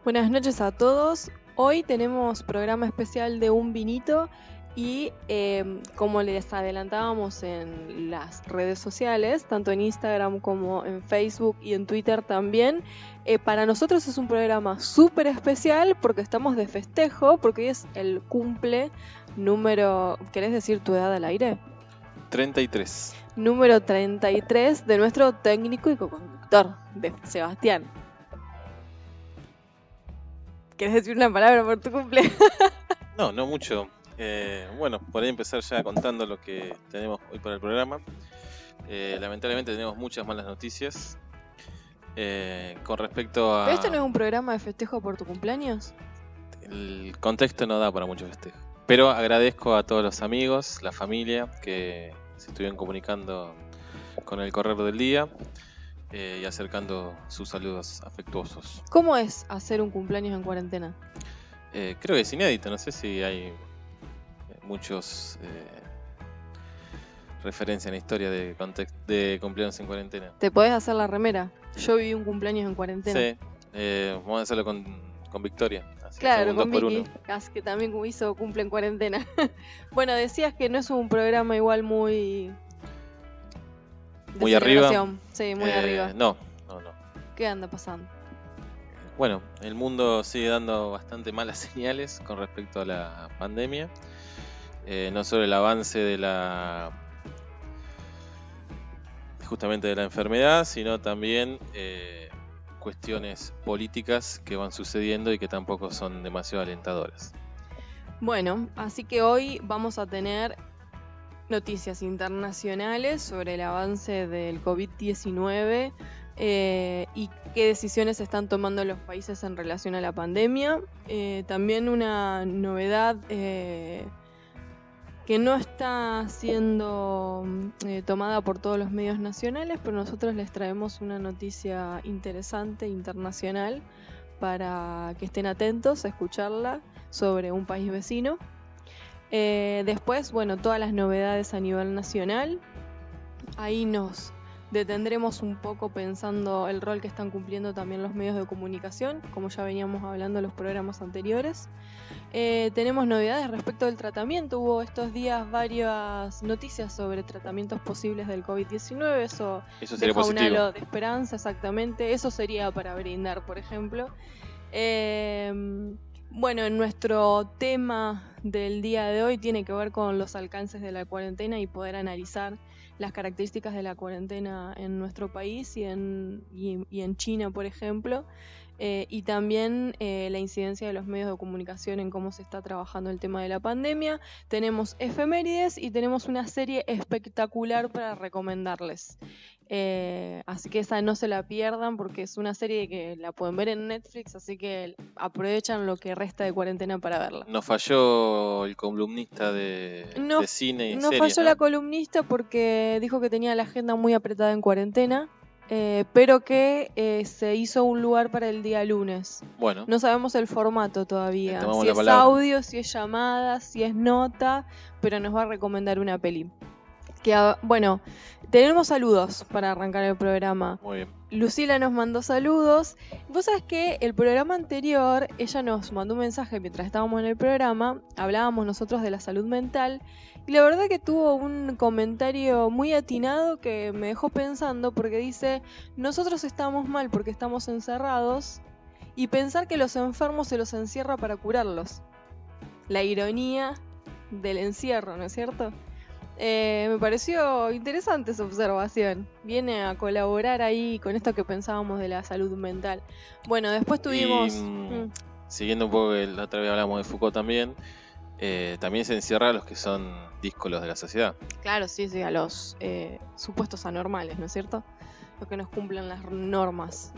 Buenas noches a todos. Hoy tenemos programa especial de un vinito y como les adelantábamos en las redes sociales, tanto en Instagram como en Facebook y en Twitter también, para nosotros es un programa súper especial porque estamos de festejo, porque hoy es el cumple número... ¿Querés decir tu edad al aire? 33. Número 33 de nuestro técnico y co-conductor, de Sebastián. ¿Quieres decir una palabra por tu cumple? No mucho. Bueno, por ahí empezar ya contando lo que tenemos hoy para el programa. Lamentablemente tenemos muchas malas noticias. Con respecto a... ¿Pero esto no es un programa de festejo por tu cumpleaños? El contexto no da para mucho festejo. Pero agradezco a todos los amigos, la familia, que se estuvieron comunicando con el correr del día y acercando sus saludos afectuosos. ¿Cómo es hacer un cumpleaños en cuarentena? Creo que es inédito, no sé si hay muchos referencias en la historia de cumpleaños en cuarentena. ¿Te podés hacer la remera? Yo viví un cumpleaños en cuarentena. Sí, vamos a hacerlo con Victoria. Así Claro, hacemos con un 2 por Vicky, 1. que también hizo cumple en cuarentena. Bueno, decías que no es un programa igual muy... de Muy arriba. celebración. Sí, muy arriba. No. ¿Qué anda pasando? Bueno, el mundo sigue dando bastante malas señales con respecto a la pandemia. No solo el avance de justamente de la enfermedad, sino también cuestiones políticas que van sucediendo y que tampoco son demasiado alentadoras. Bueno, así que hoy vamos a tener noticias internacionales sobre el avance del COVID-19 y qué decisiones se están tomando los países en relación a la pandemia. También una novedad que no está siendo tomada por todos los medios nacionales, pero nosotros les traemos una noticia interesante internacional para que estén atentos a escucharla sobre un país vecino. Después, bueno, todas las novedades a nivel nacional. Ahí nos detendremos un poco pensando el rol que están cumpliendo también los medios de comunicación, como ya veníamos hablando en los programas anteriores. Tenemos novedades respecto del tratamiento. Hubo estos días varias noticias sobre tratamientos posibles del COVID-19. Eso sería deja un positivo. halo de esperanza, exactamente. Eso sería para brindar, por ejemplo. Bueno, en nuestro tema del día de hoy tiene que ver con los alcances de la cuarentena y poder analizar las características de la cuarentena en nuestro país y en China, por ejemplo, y también la incidencia de los medios de comunicación en cómo se está trabajando el tema de la pandemia. Tenemos efemérides y tenemos una serie espectacular para recomendarles. Así que esa no se la pierdan porque es una serie que la pueden ver en Netflix, así que aprovechan lo que resta de cuarentena para verla. Nos falló el columnista de cine y no series, falló la columnista porque dijo que tenía la agenda muy apretada en cuarentena, pero que se hizo un lugar para el día lunes. Bueno, no sabemos el formato todavía, tomamos si la es palabra. audio, si es llamada, si es nota, pero nos va a recomendar una peli. Bueno, tenemos saludos para arrancar el programa. Muy bien. Lucila nos mandó saludos. Vos sabés que el programa anterior, ella nos mandó un mensaje mientras estábamos en el programa, hablábamos nosotros de la salud mental, y la verdad que tuvo un comentario muy atinado que me dejó pensando porque dice, nosotros estamos mal porque estamos encerrados, y pensar que los enfermos se los encierra para curarlos. La ironía del encierro, ¿no es cierto? Me pareció interesante esa observación. Viene a colaborar ahí con esto que pensábamos de la salud mental. Bueno, después tuvimos... Siguiendo un poco, la otra vez hablamos de Foucault también se encierra a los que son díscolos de la sociedad. Claro, sí, a los supuestos anormales, ¿no es cierto? Los que nos cumplen las normas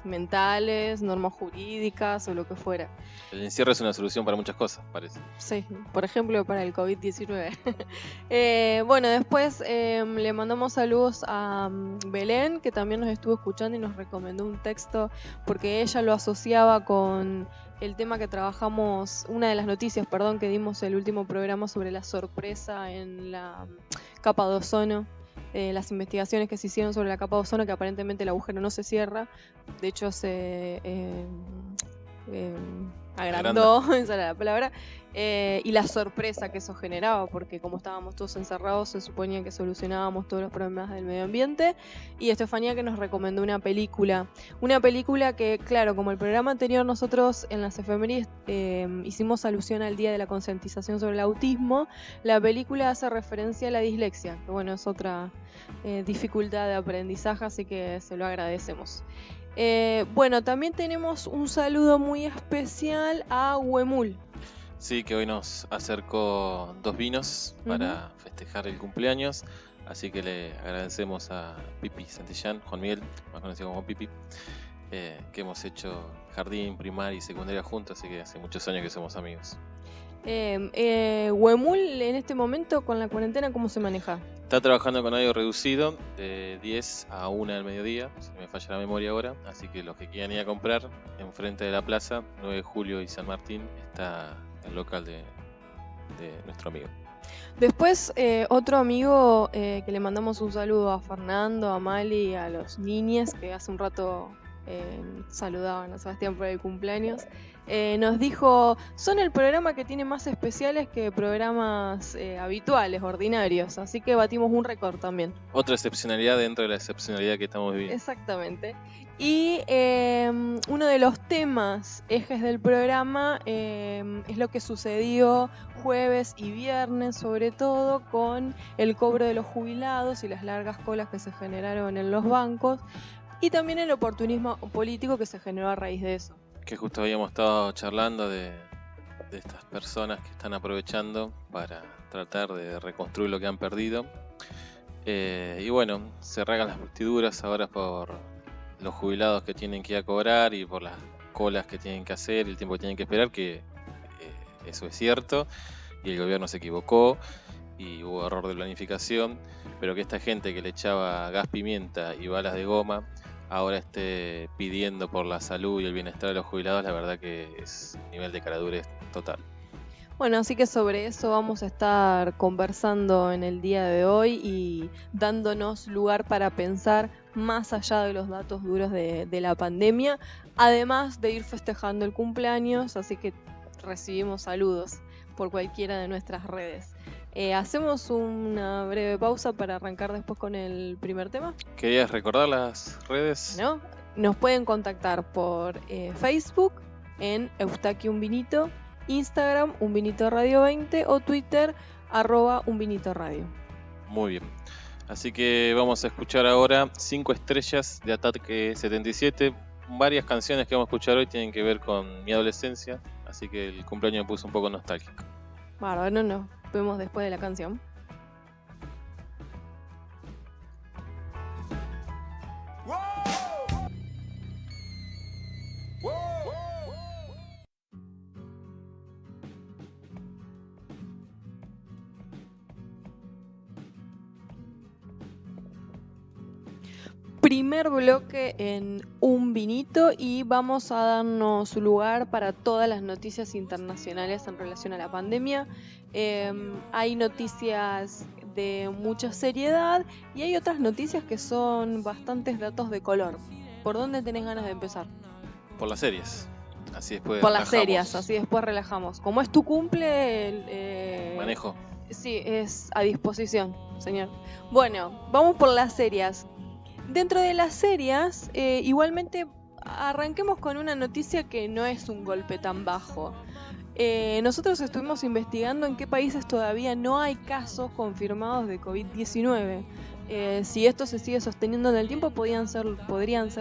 mentales, normas jurídicas o lo que fuera. El encierro es una solución para muchas cosas, parece. Sí, por ejemplo para el COVID-19. Bueno, después le mandamos saludos a Belén, que también nos estuvo escuchando y nos recomendó un texto porque ella lo asociaba con el tema que trabajamos, una de las noticias, que dimos el último programa sobre la sorpresa en la capa de ozono. Las investigaciones que se hicieron sobre la capa de ozono, que aparentemente el agujero no se cierra. De hecho, agrandó, esa era la palabra, y la sorpresa que eso generaba, porque como estábamos todos encerrados, se suponía que solucionábamos todos los problemas del medio ambiente, y Estefanía que nos recomendó una película que, claro, como el programa anterior nosotros en las efemérides hicimos alusión al Día de la Concientización sobre el Autismo, la película hace referencia a la dislexia, que bueno, es otra dificultad de aprendizaje, así que se lo agradecemos. Bueno, también tenemos un saludo muy especial a Huemul. Sí, que hoy nos acercó 2 vinos para festejar el cumpleaños, así que le agradecemos a Pipi Santillán, Juan Miguel, más conocido como Pipi, que hemos hecho jardín, primaria y secundaria juntos, así que hace muchos años que somos amigos. Huemul en este momento con la cuarentena, ¿cómo se maneja? Está trabajando con horario reducido, de 10 a 1 del mediodía, si me falla la memoria ahora, así que los que quieran ir a comprar, enfrente de la plaza, 9 de julio y San Martín, está el local de nuestro amigo. Después, otro amigo que le mandamos un saludo a Fernando, a Mali, a los niñes que hace un rato saludaban a Sebastián por el cumpleaños, nos dijo, son el programa que tiene más especiales que programas habituales, ordinarios, así que batimos un récord también. Otra excepcionalidad dentro de la excepcionalidad que estamos viviendo. Exactamente. Y uno de los temas, ejes del programa, es lo que sucedió jueves y viernes, sobre todo con el cobro de los jubilados y las largas colas que se generaron en los bancos, y también el oportunismo político que se generó a raíz de eso. Que justo habíamos estado charlando de estas personas que están aprovechando para tratar de reconstruir lo que han perdido. Y bueno, se ragan las vestiduras ahora por los jubilados que tienen que ir a cobrar y por las colas que tienen que hacer, el tiempo que tienen que esperar, que eso es cierto, y el gobierno se equivocó y hubo error de planificación, pero que esta gente que le echaba gas pimienta y balas de goma ahora esté pidiendo por la salud y el bienestar de los jubilados, la verdad que es un nivel de caradurez total. Bueno, así que sobre eso vamos a estar conversando en el día de hoy y dándonos lugar para pensar más allá de los datos duros de la pandemia, además de ir festejando el cumpleaños, así que recibimos saludos por cualquiera de nuestras redes. ¿Hacemos una breve pausa para arrancar después con el primer tema? ¿Querías recordar las redes? ¿No? Nos pueden contactar por Facebook en Eustaquio Un Vinito, Instagram Un Vinito Radio 20 o Twitter @Un Vinito Radio. Muy bien. Así que vamos a escuchar ahora 5 estrellas de Ataque 77. Varias canciones que vamos a escuchar hoy tienen que ver con mi adolescencia, así que el cumpleaños me puso un poco nostálgico. Bárbaro, nos vemos después de la canción. Primer bloque en Un Vinito y vamos a darnos lugar para todas las noticias internacionales en relación a la pandemia. Hay noticias de mucha seriedad y hay otras noticias que son bastantes datos de color. ¿Por dónde tenés ganas de empezar? Por las series. Así después Por relajamos. las series, así después relajamos. Como es tu cumple, Manejo. Sí, es a disposición, señor. Bueno, vamos por las series. Dentro de las series, igualmente arranquemos con una noticia que no es un golpe tan bajo. Nosotros estuvimos investigando en qué países todavía no hay casos confirmados de COVID-19. Si esto se sigue sosteniendo en el tiempo, podrían ser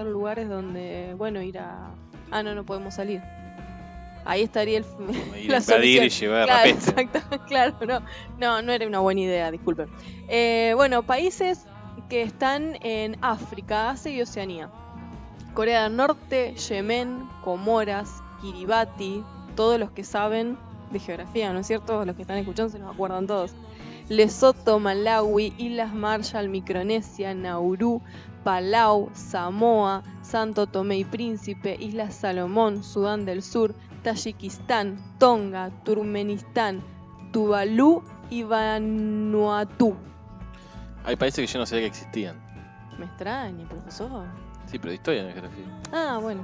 lugares donde, bueno, ir a... Ah, no podemos salir. Ahí estaría la solución. Y llevar claro, la peste. Exacto, claro, no era una buena idea, disculpen. Bueno, países que están en África, Asia y Oceanía. Corea del Norte, Yemen, Comoras, Kiribati, todos los que saben de geografía, ¿no es cierto? Los que están escuchando se nos acuerdan todos. Lesoto, Malawi, Islas Marshall, Micronesia, Nauru, Palau, Samoa, Santo Tomé y Príncipe, Islas Salomón, Sudán del Sur, Tayikistán, Tonga, Turkmenistán, Tuvalu y Vanuatu. Hay países que yo no sabía que existían. Me extraña, profesor. Sí, pero de historia no de geografía. Ah, bueno.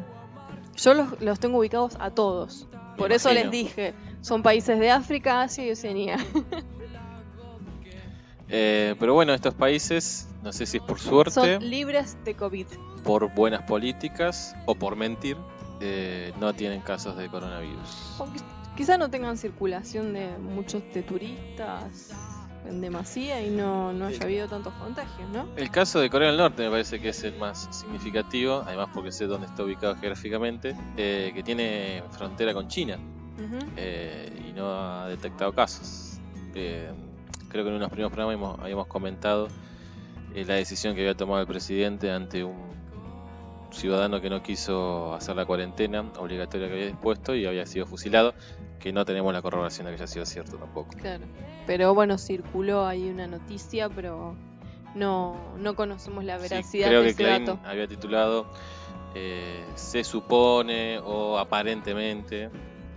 Yo los tengo ubicados a todos. Por eso les dije, son países de África, Asia y Oceanía. Pero bueno, estos países, no sé si es por suerte, son libres de COVID. Por buenas políticas o por mentir, no tienen casos de coronavirus. Quizá no tengan circulación de muchos de turistas en demasía y no haya habido tantos contagios, ¿no? El caso de Corea del Norte me parece que es el más significativo, además porque sé dónde está ubicado geográficamente, que tiene frontera con China. Y no ha detectado casos. Creo que en unos primeros programas habíamos comentado la decisión que había tomado el presidente ante un ciudadano que no quiso hacer la cuarentena obligatoria que había dispuesto y había sido fusilado, que no tenemos la corroboración de que haya sido cierto tampoco. Claro, pero bueno, circuló ahí una noticia, pero no conocemos la veracidad de ese dato. Creo que Klein había titulado se supone o aparentemente,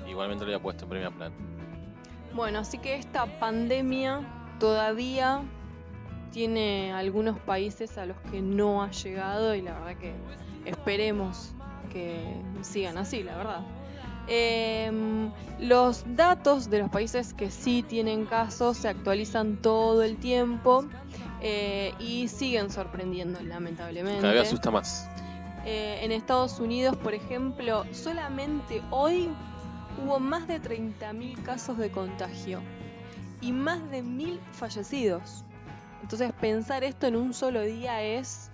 igualmente lo había puesto en primer plano. Bueno, así que esta pandemia todavía tiene algunos países a los que no ha llegado y la verdad que esperemos que sigan así, la verdad. Los datos de los países que sí tienen casos se actualizan todo el tiempo y siguen sorprendiendo, lamentablemente. Cada vez asusta más. En Estados Unidos, por ejemplo, solamente hoy hubo más de 30.000 casos de contagio y más de 1.000 fallecidos. Entonces pensar esto en un solo día es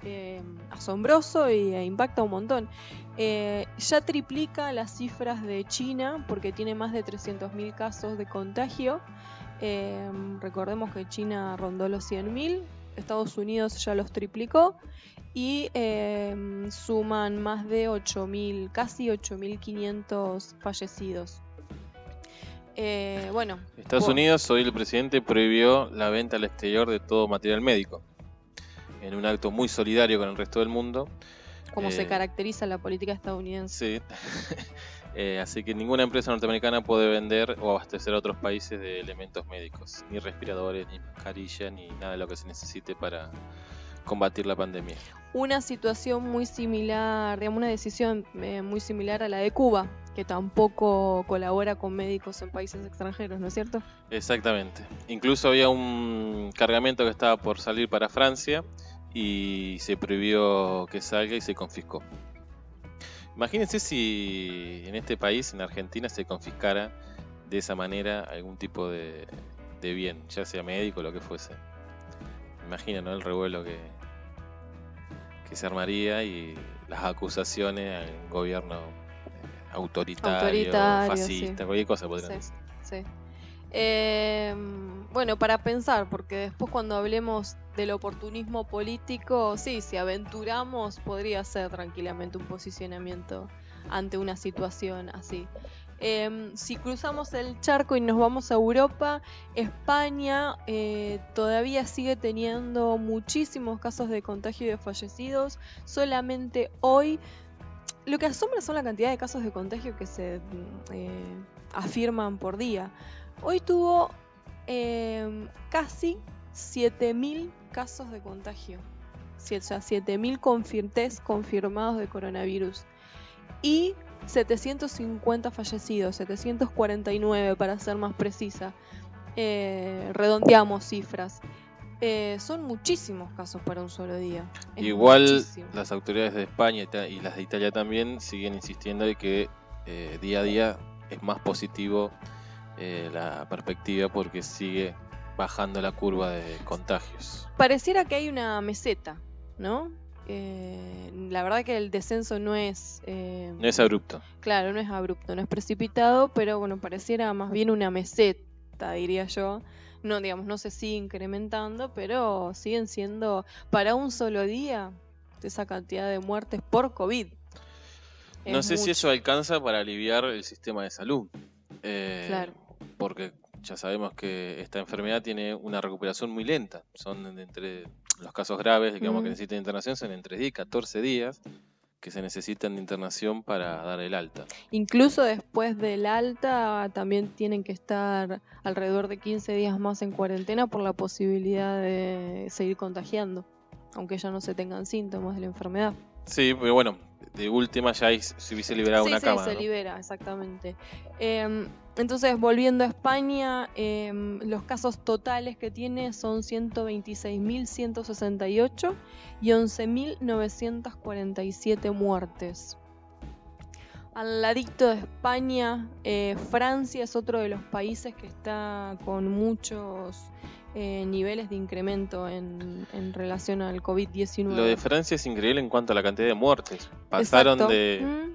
asombroso e impacta un montón. Ya triplica las cifras de China porque tiene más de 300.000 casos de contagio. Recordemos que China rondó los 100.000, Estados Unidos ya los triplicó y suman más de 8.000, casi 8.500 fallecidos. Bueno, Estados Unidos, hoy el presidente prohibió la venta al exterior de todo material médico, en un acto muy solidario con el resto del mundo. Como se caracteriza la política estadounidense. Sí, así que ninguna empresa norteamericana puede vender o abastecer a otros países de elementos médicos, ni respiradores, ni mascarilla, ni nada de lo que se necesite para combatir la pandemia. Una situación muy similar, digamos, una decisión muy similar a la de Cuba, que tampoco colabora con médicos en países extranjeros, ¿no es cierto? Exactamente. Incluso había un cargamento que estaba por salir para Francia y se prohibió que salga y se confiscó. Imagínense si en este país, en Argentina, se confiscara de esa manera algún tipo de bien, ya sea médico o lo que fuese. Imaginen, ¿no? El revuelo que se armaría y las acusaciones al gobierno autoritario, fascista, sí. Cualquier cosa podrían decir. Sí. Bueno, para pensar, porque después cuando hablemos del oportunismo político, sí, si aventuramos podría ser tranquilamente un posicionamiento ante una situación así. Si cruzamos el charco y nos vamos a Europa, España todavía sigue teniendo muchísimos casos de contagio y de fallecidos. Solamente hoy, lo que asombra son la cantidad de casos de contagio que se afirman por día. Hoy tuvo casi 7.000 casos de contagio, o sea, 7.000 test confirmados de coronavirus y 750 fallecidos, 749 para ser más precisa. Redondeamos cifras. Son muchísimos casos para un solo día. Igual muchísimo. Las autoridades de España y las de Italia también siguen insistiendo de que día a día es más positivo la perspectiva porque sigue bajando la curva de contagios. Pareciera que hay una meseta, ¿no? La verdad que el descenso no es abrupto. Claro, no es abrupto, no es precipitado, pero bueno, pareciera más bien una meseta, diría yo. No, digamos, no se sigue incrementando, pero siguen siendo para un solo día esa cantidad de muertes por COVID. No sé si eso alcanza para aliviar el sistema de salud. Claro. Porque ya sabemos que esta enfermedad tiene una recuperación muy lenta. Son entre los casos graves, digamos, que necesitan internación, son entre 10 y 14 días que se necesitan de internación para dar el alta. Incluso después del alta también tienen que estar alrededor de 15 días más en cuarentena por la posibilidad de seguir contagiando, aunque ya no se tengan síntomas de la enfermedad. Sí, pero bueno, de última ya se hubiese liberado una cama, se ¿no? libera, exactamente. Entonces, volviendo a España, los casos totales que tiene son 126.168 y 11.947 muertes. Al ladito de España, Francia es otro de los países que está con muchos niveles de incremento en relación al COVID-19. Lo de Francia es increíble en cuanto a la cantidad de muertes. Pasaron Exacto. de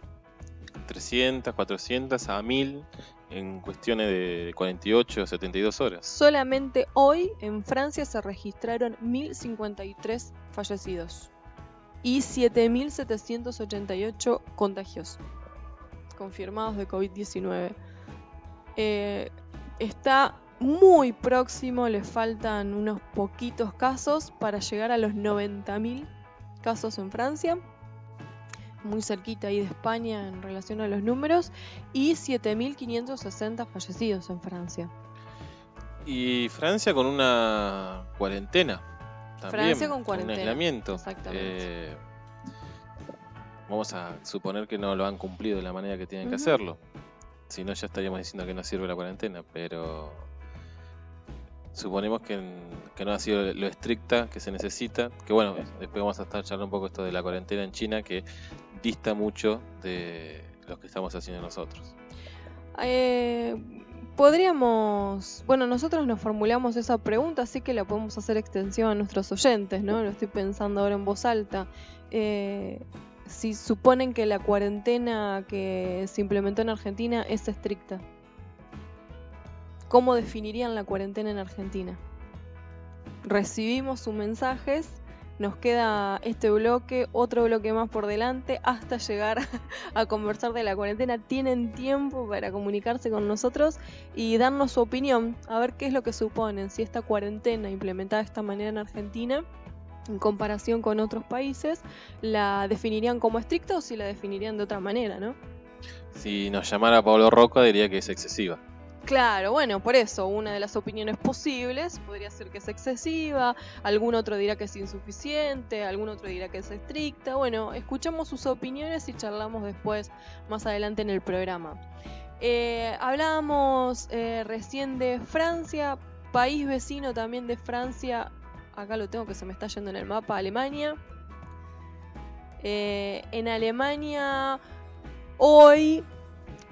300, 400 a 1000 en cuestiones de 48 o 72 horas. Solamente hoy en Francia se registraron 1.053 fallecidos y 7.788 contagios confirmados de COVID-19. Está muy próximo, le faltan unos poquitos casos para llegar a los 90.000 casos en Francia, muy cerquita ahí de España en relación a los números, y 7.560 fallecidos en Francia. Y Francia con una cuarentena también. Francia con cuarentena. Un aislamiento. Exactamente. Vamos a suponer que no lo han cumplido de la manera que tienen que hacerlo. Si no, ya estaríamos diciendo que no sirve la cuarentena, pero suponemos que no ha sido lo estricta que se necesita. Que bueno, después vamos a estar charlando un poco esto de la cuarentena en China, que dista mucho de lo que estamos haciendo nosotros. Nosotros nos formulamos esa pregunta, así que la podemos hacer extensión a nuestros oyentes, ¿no? Lo estoy pensando ahora en voz alta. Si suponen que la cuarentena que se implementó en Argentina es estricta, ¿cómo definirían la cuarentena en Argentina? Recibimos sus mensajes, nos queda este bloque, otro bloque más por delante, hasta llegar a conversar de la cuarentena. Tienen tiempo para comunicarse con nosotros y darnos su opinión, a ver qué es lo que suponen, si esta cuarentena implementada de esta manera en Argentina, en comparación con otros países, la definirían como estricta o si la definirían de otra manera, ¿no? Si nos llamara Pablo Rocca, diría que es excesiva. Claro, bueno, por eso, una de las opiniones posibles podría ser que es excesiva, algún otro dirá que es insuficiente, algún otro dirá que es estricta. Bueno, escuchamos sus opiniones y charlamos después, más adelante en el programa. Hablábamos recién de Francia, país vecino también de Francia. Acá lo tengo que se me está yendo en el mapa, Alemania. En Alemania hoy,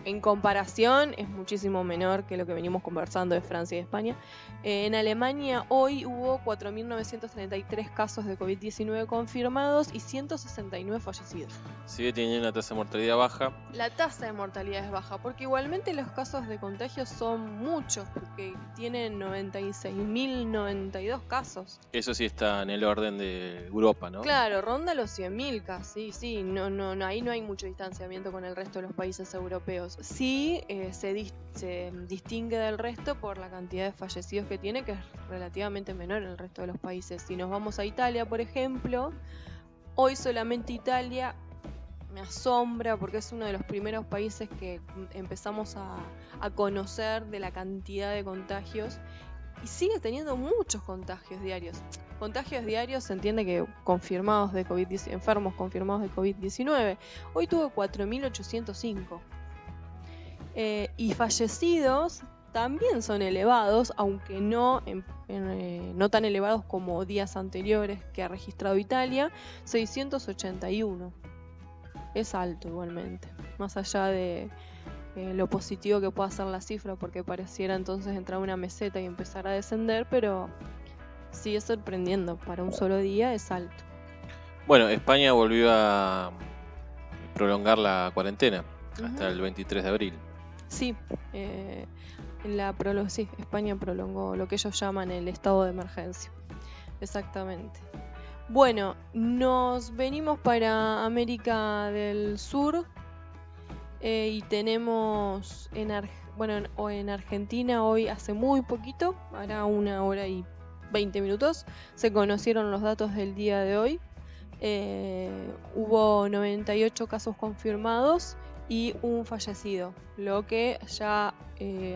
en comparación, es muchísimo menor que lo que venimos conversando de Francia y España. En Alemania hoy hubo 4.933 casos de COVID-19 confirmados y 169 fallecidos. Sigue teniendo una tasa de mortalidad baja. La tasa de mortalidad es baja, porque igualmente los casos de contagio son muchos, porque tienen 96.092 casos. Eso sí está en el orden de Europa, ¿no? Claro, ronda los 100.000 casi, sí, no, ahí no hay mucho distanciamiento con el resto de los países europeos. Sí, se distingue del resto por la cantidad de fallecidos que tiene, que es relativamente menor en el resto de los países. Si nos vamos a Italia, por ejemplo, hoy solamente Italia me asombra porque es uno de los primeros países que empezamos a conocer de la cantidad de contagios y sigue teniendo muchos contagios diarios. Contagios diarios se entiende que confirmados de COVID-19, enfermos confirmados de COVID-19. Hoy tuvo 4.805. Y fallecidos también son elevados, aunque no tan elevados como días anteriores que ha registrado Italia, 681. Es alto igualmente, más allá de lo positivo que pueda ser la cifra, porque pareciera entonces entrar una meseta y empezar a descender, pero sigue sorprendiendo, para un solo día es alto. Bueno, España volvió a prolongar la cuarentena hasta el 23 de abril. Sí, España prolongó lo que ellos llaman el estado de emergencia. Exactamente. Bueno, nos venimos para América del Sur y tenemos en Argentina hoy hace muy poquito, hará 1 hora y 20 minutos, se conocieron los datos del día de hoy. Hubo 98 casos confirmados y un fallecido, lo que ya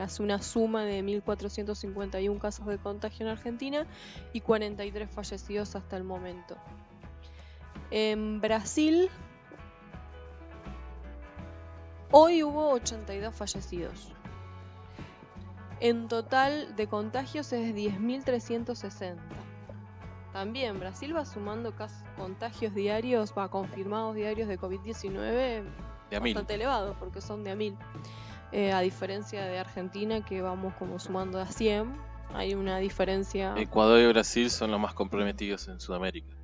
hace una suma de 1.451 casos de contagio en Argentina y 43 fallecidos hasta el momento. En Brasil, hoy hubo 82 fallecidos. En total de contagios es 10.360. También Brasil va sumando contagios diarios, confirmados diarios de COVID-19 bastante elevados, porque son de a 1000. A diferencia de Argentina, que vamos como sumando a 100, hay una diferencia. Ecuador y Brasil son los más comprometidos en Sudamérica.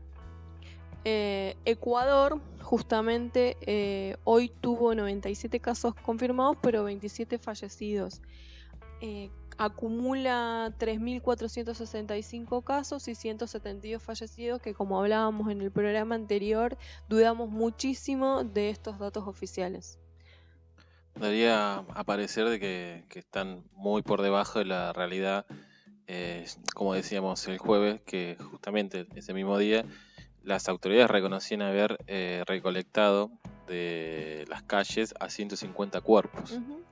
Ecuador, justamente, hoy tuvo 97 casos confirmados, pero 27 fallecidos. Acumula 3.465 casos y 172 fallecidos, que como hablábamos en el programa anterior, dudamos muchísimo de estos datos oficiales. Daría a parecer de que están muy por debajo de la realidad, como decíamos el jueves, que justamente ese mismo día las autoridades reconocían haber recolectado de las calles a 150 cuerpos. Uh-huh.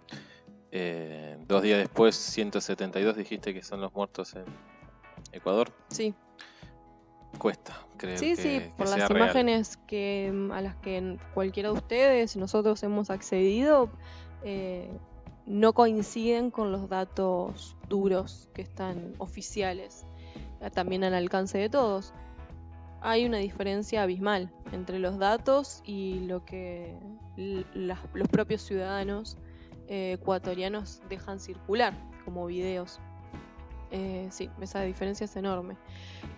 2 días después, 172 dijiste que son los muertos en Ecuador. Sí. Cuesta creer sí, por sea las real. Imágenes a las que cualquiera de ustedes, nosotros hemos accedido, no coinciden con los datos duros que están oficiales, también al alcance de todos. Hay una diferencia abismal entre los datos y lo que los propios ciudadanos ecuatorianos dejan circular como videos. Sí, esa diferencia es enorme.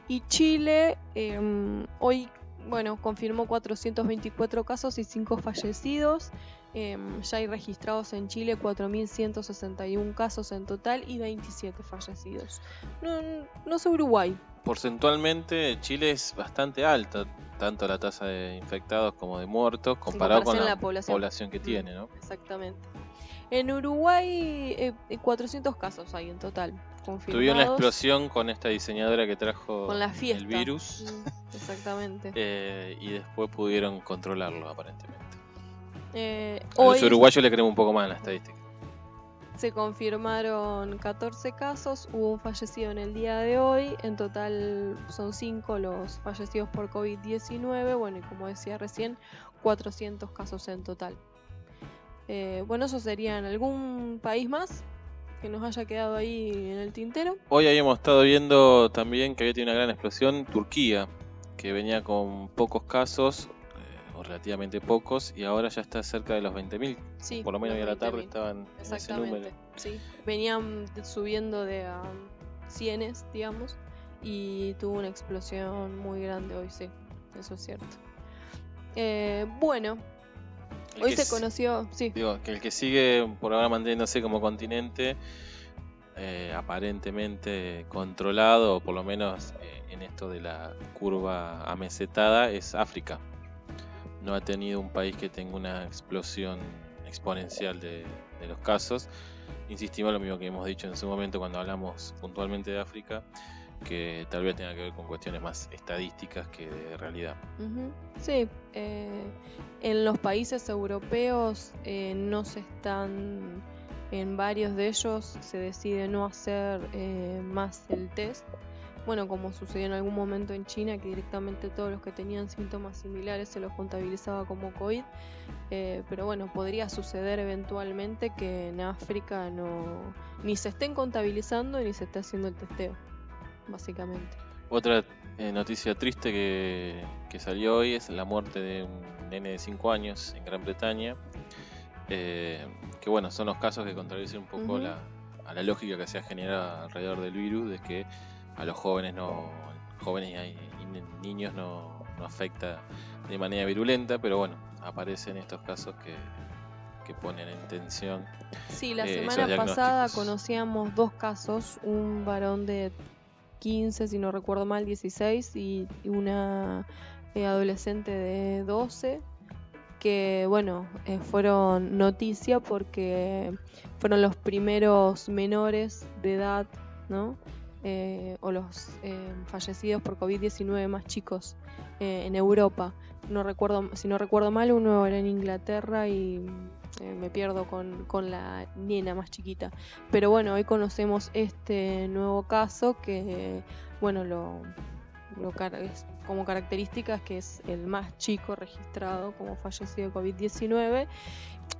Y Chile hoy, confirmó 424 casos y 5 fallecidos. Ya hay registrados en Chile 4.161 casos en total y 27 fallecidos. No sé Uruguay. Porcentualmente Chile es bastante alta, tanto la tasa de infectados como de muertos, comparado con la población que tiene, ¿no? Exactamente. En Uruguay 400 casos hay en total confirmados. Tuvieron la explosión con esta diseñadora que trajo con la fiesta. El virus. Exactamente. Y después pudieron controlarlo, aparentemente. A Hoy los uruguayos le creemos un poco más en la estadística. Se confirmaron 14 casos, hubo un fallecido en el día de hoy, en total son 5 los fallecidos por COVID-19, y como decía recién, 400 casos en total. Eso sería en algún país más que nos haya quedado ahí en el tintero. Hoy habíamos estado viendo también que había tenido una gran explosión Turquía, que venía con pocos casos, o relativamente pocos, y ahora ya está cerca de los 20.000. Sí, por lo menos hoy a la tarde estaban en ese número. Sí, venían subiendo de a cienes, digamos, y tuvo una explosión muy grande hoy, sí, eso es cierto. Hoy se conoció, sí. Digo, que el que sigue por ahora manteniéndose como continente, aparentemente controlado, o por lo menos en esto de la curva amesetada, es África. No ha tenido un país que tenga una explosión exponencial de los casos. Insistimos lo mismo que hemos dicho en su momento cuando hablamos puntualmente de África, que tal vez tenga que ver con cuestiones más estadísticas que de realidad. Uh-huh. Sí, en los países europeos no se están, en varios de ellos se decide no hacer más el test. Como sucedió en algún momento en China, que directamente todos los que tenían síntomas similares se los contabilizaba como COVID. Pero podría suceder eventualmente que en África ni se estén contabilizando ni se esté haciendo el testeo, básicamente. Otra noticia triste que salió hoy es la muerte de un nene de 5 años en Gran Bretaña. Que son los casos que contradicen un poco Uh-huh. a la lógica que se ha generado alrededor del virus, de que a los jóvenes y niños no afecta de manera virulenta, pero aparecen estos casos que ponen en tensión. Sí, la semana pasada conocíamos 2 casos, un varón de 15, si no recuerdo mal, 16, y una adolescente de 12, que fueron noticia porque fueron los primeros menores de edad, ¿no? O los fallecidos por COVID-19 más chicos en Europa. Si no recuerdo mal, uno era en Inglaterra y me pierdo con la nena más chiquita. Pero hoy conocemos este nuevo caso que es como características que es el más chico registrado como fallecido de COVID-19.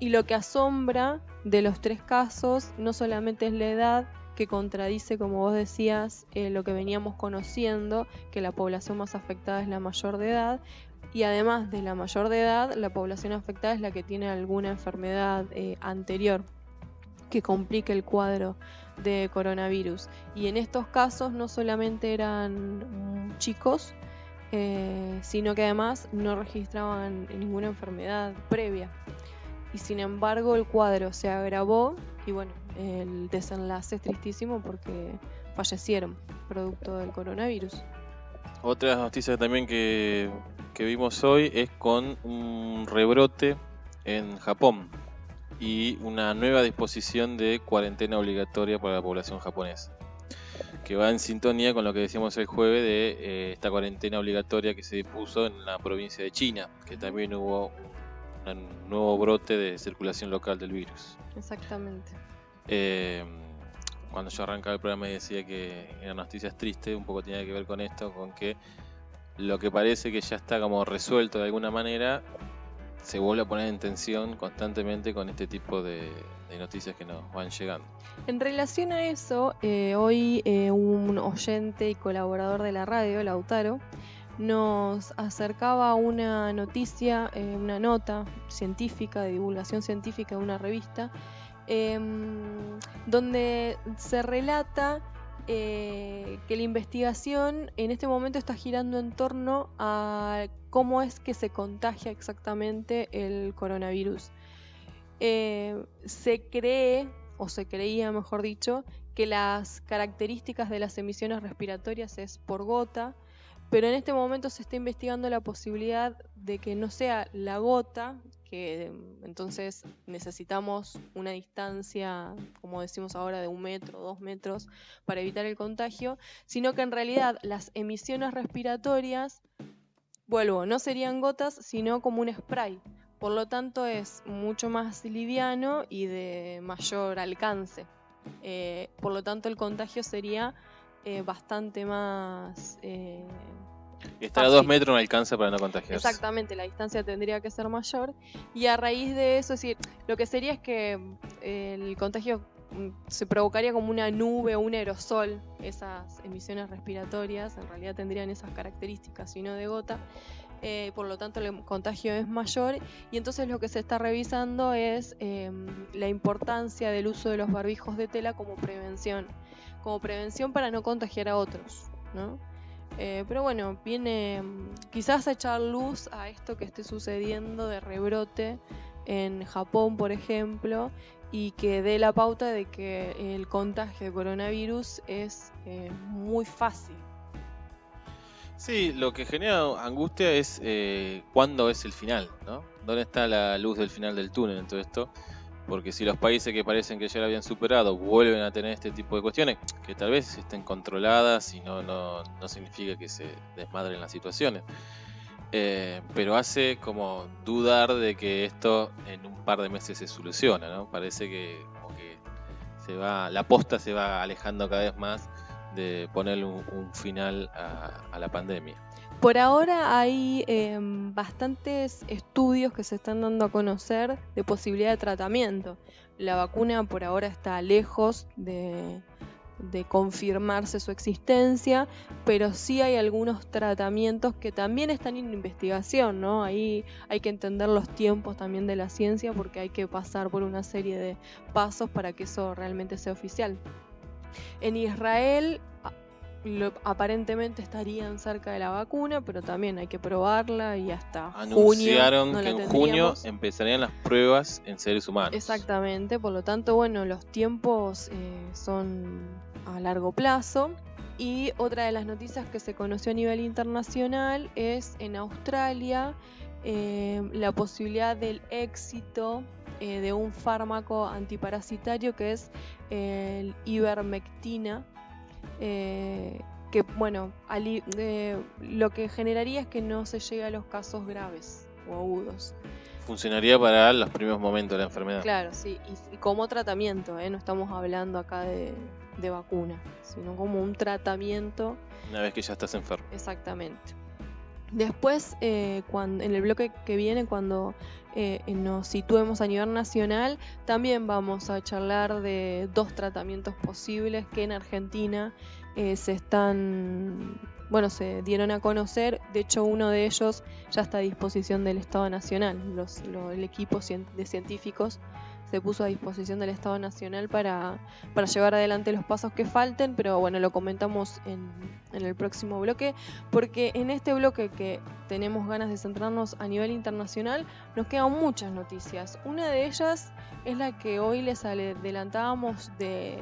Y lo que asombra de los 3 casos no solamente es la edad, que contradice, como vos decías, lo que veníamos conociendo, que la población más afectada es la mayor de edad, y además de la mayor de edad, la población afectada es la que tiene alguna enfermedad anterior que complique el cuadro de coronavirus. Y en estos casos no solamente eran chicos, sino que además no registraban ninguna enfermedad previa. Y sin embargo el cuadro se agravó y bueno, el desenlace es tristísimo porque fallecieron producto del coronavirus. Otras noticias también que vimos hoy es con un rebrote en Japón y una nueva disposición de cuarentena obligatoria para la población japonesa, que va en sintonía con lo que decíamos el jueves de esta cuarentena obligatoria que se dispuso en la provincia de China, que también hubo un nuevo brote de circulación local del virus. Exactamente. Cuando yo arrancaba el programa y decía que eran noticias tristes, un poco tenía que ver con esto, con que lo que parece que ya está como resuelto de alguna manera, se vuelve a poner en tensión constantemente con este tipo de noticias que nos van llegando. En relación a eso, hoy un oyente y colaborador de la radio, Lautaro, nos acercaba una noticia, una nota científica, de divulgación científica de una revista, donde se relata que la investigación en este momento está girando en torno a cómo es que se contagia exactamente el coronavirus. Se cree, o se creía mejor dicho, que las características de las emisiones respiratorias es por gota, pero en este momento se está investigando la posibilidad de que no sea la gota, que entonces necesitamos una distancia, como decimos ahora, de 1 metro, 2 metros para evitar el contagio, sino que en realidad las emisiones respiratorias, no serían gotas, sino como un spray. Por lo tanto es mucho más liviano y de mayor alcance. Por lo tanto el contagio sería bastante más estar a 2 metros no alcanza para no contagiarse. Exactamente, la distancia tendría que ser mayor. Y a raíz de eso, es decir, lo que sería es que el contagio se provocaría como una nube o un aerosol. Esas emisiones respiratorias en realidad tendrían esas características y no de gota. Por lo tanto el contagio es mayor y entonces lo que se está revisando es la importancia del uso de los barbijos de tela como prevención para no contagiar a otros, ¿no? Pero bueno, viene quizás a echar luz a esto que esté sucediendo de rebrote en Japón, por ejemplo, y que dé la pauta de que el contagio de coronavirus es muy fácil. Sí, lo que genera angustia es cuándo es el final, ¿no? ¿Dónde está la luz del final del túnel en todo esto? Porque si los países que parecen que ya lo habían superado vuelven a tener este tipo de cuestiones, que tal vez estén controladas y no significa que se desmadren las situaciones, pero hace como dudar de que esto en un par de meses se soluciona, ¿no? Parece que como que la posta se va alejando cada vez más de ponerle un final a la pandemia. Por ahora hay bastantes estudios que se están dando a conocer de posibilidad de tratamiento. La vacuna por ahora está lejos de confirmarse su existencia, pero sí hay algunos tratamientos que también están en investigación, ¿no? Ahí hay que entender los tiempos también de la ciencia porque hay que pasar por una serie de pasos para que eso realmente sea oficial. En Israel aparentemente estarían cerca de la vacuna, pero también hay que probarla y hasta anunciaron junio no que en la junio empezarían las pruebas en seres humanos. Exactamente, por lo tanto, bueno, los tiempos son a largo plazo. Y otra de las noticias que se conoció a nivel internacional es en Australia la posibilidad del éxito de un fármaco antiparasitario que es el ivermectina, que bueno, lo que generaría es que no se llegue a los casos graves o agudos. Funcionaría para los primeros momentos de la enfermedad. Claro, sí, y como tratamiento, no estamos hablando acá de de vacuna, sino como un tratamiento. Una vez que ya estás enfermo. Exactamente. Después, en el bloque que viene, cuando nos situemos a nivel nacional, también vamos a charlar de 2 tratamientos posibles que en Argentina se dieron a conocer. De hecho, uno de ellos ya está a disposición del Estado Nacional. El equipo de científicos se puso a disposición del Estado Nacional para llevar adelante los pasos que falten, pero bueno, lo comentamos en el próximo bloque, porque en este bloque que tenemos ganas de centrarnos a nivel internacional, nos quedan muchas noticias. Una de ellas es la que hoy les adelantábamos, de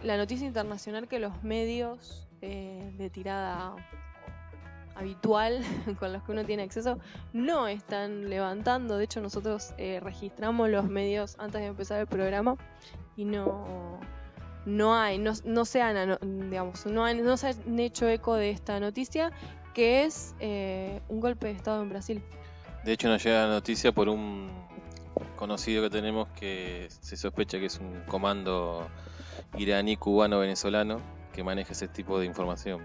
la noticia internacional que los medios de tirada habitual con los que uno tiene acceso no están levantando. De hecho, nosotros registramos los medios antes de empezar el programa y no se han hecho eco de esta noticia, que es un golpe de estado en Brasil. De hecho, nos llega la noticia por un conocido que tenemos que se sospecha que es un comando iraní, cubano, venezolano que maneja ese tipo de información.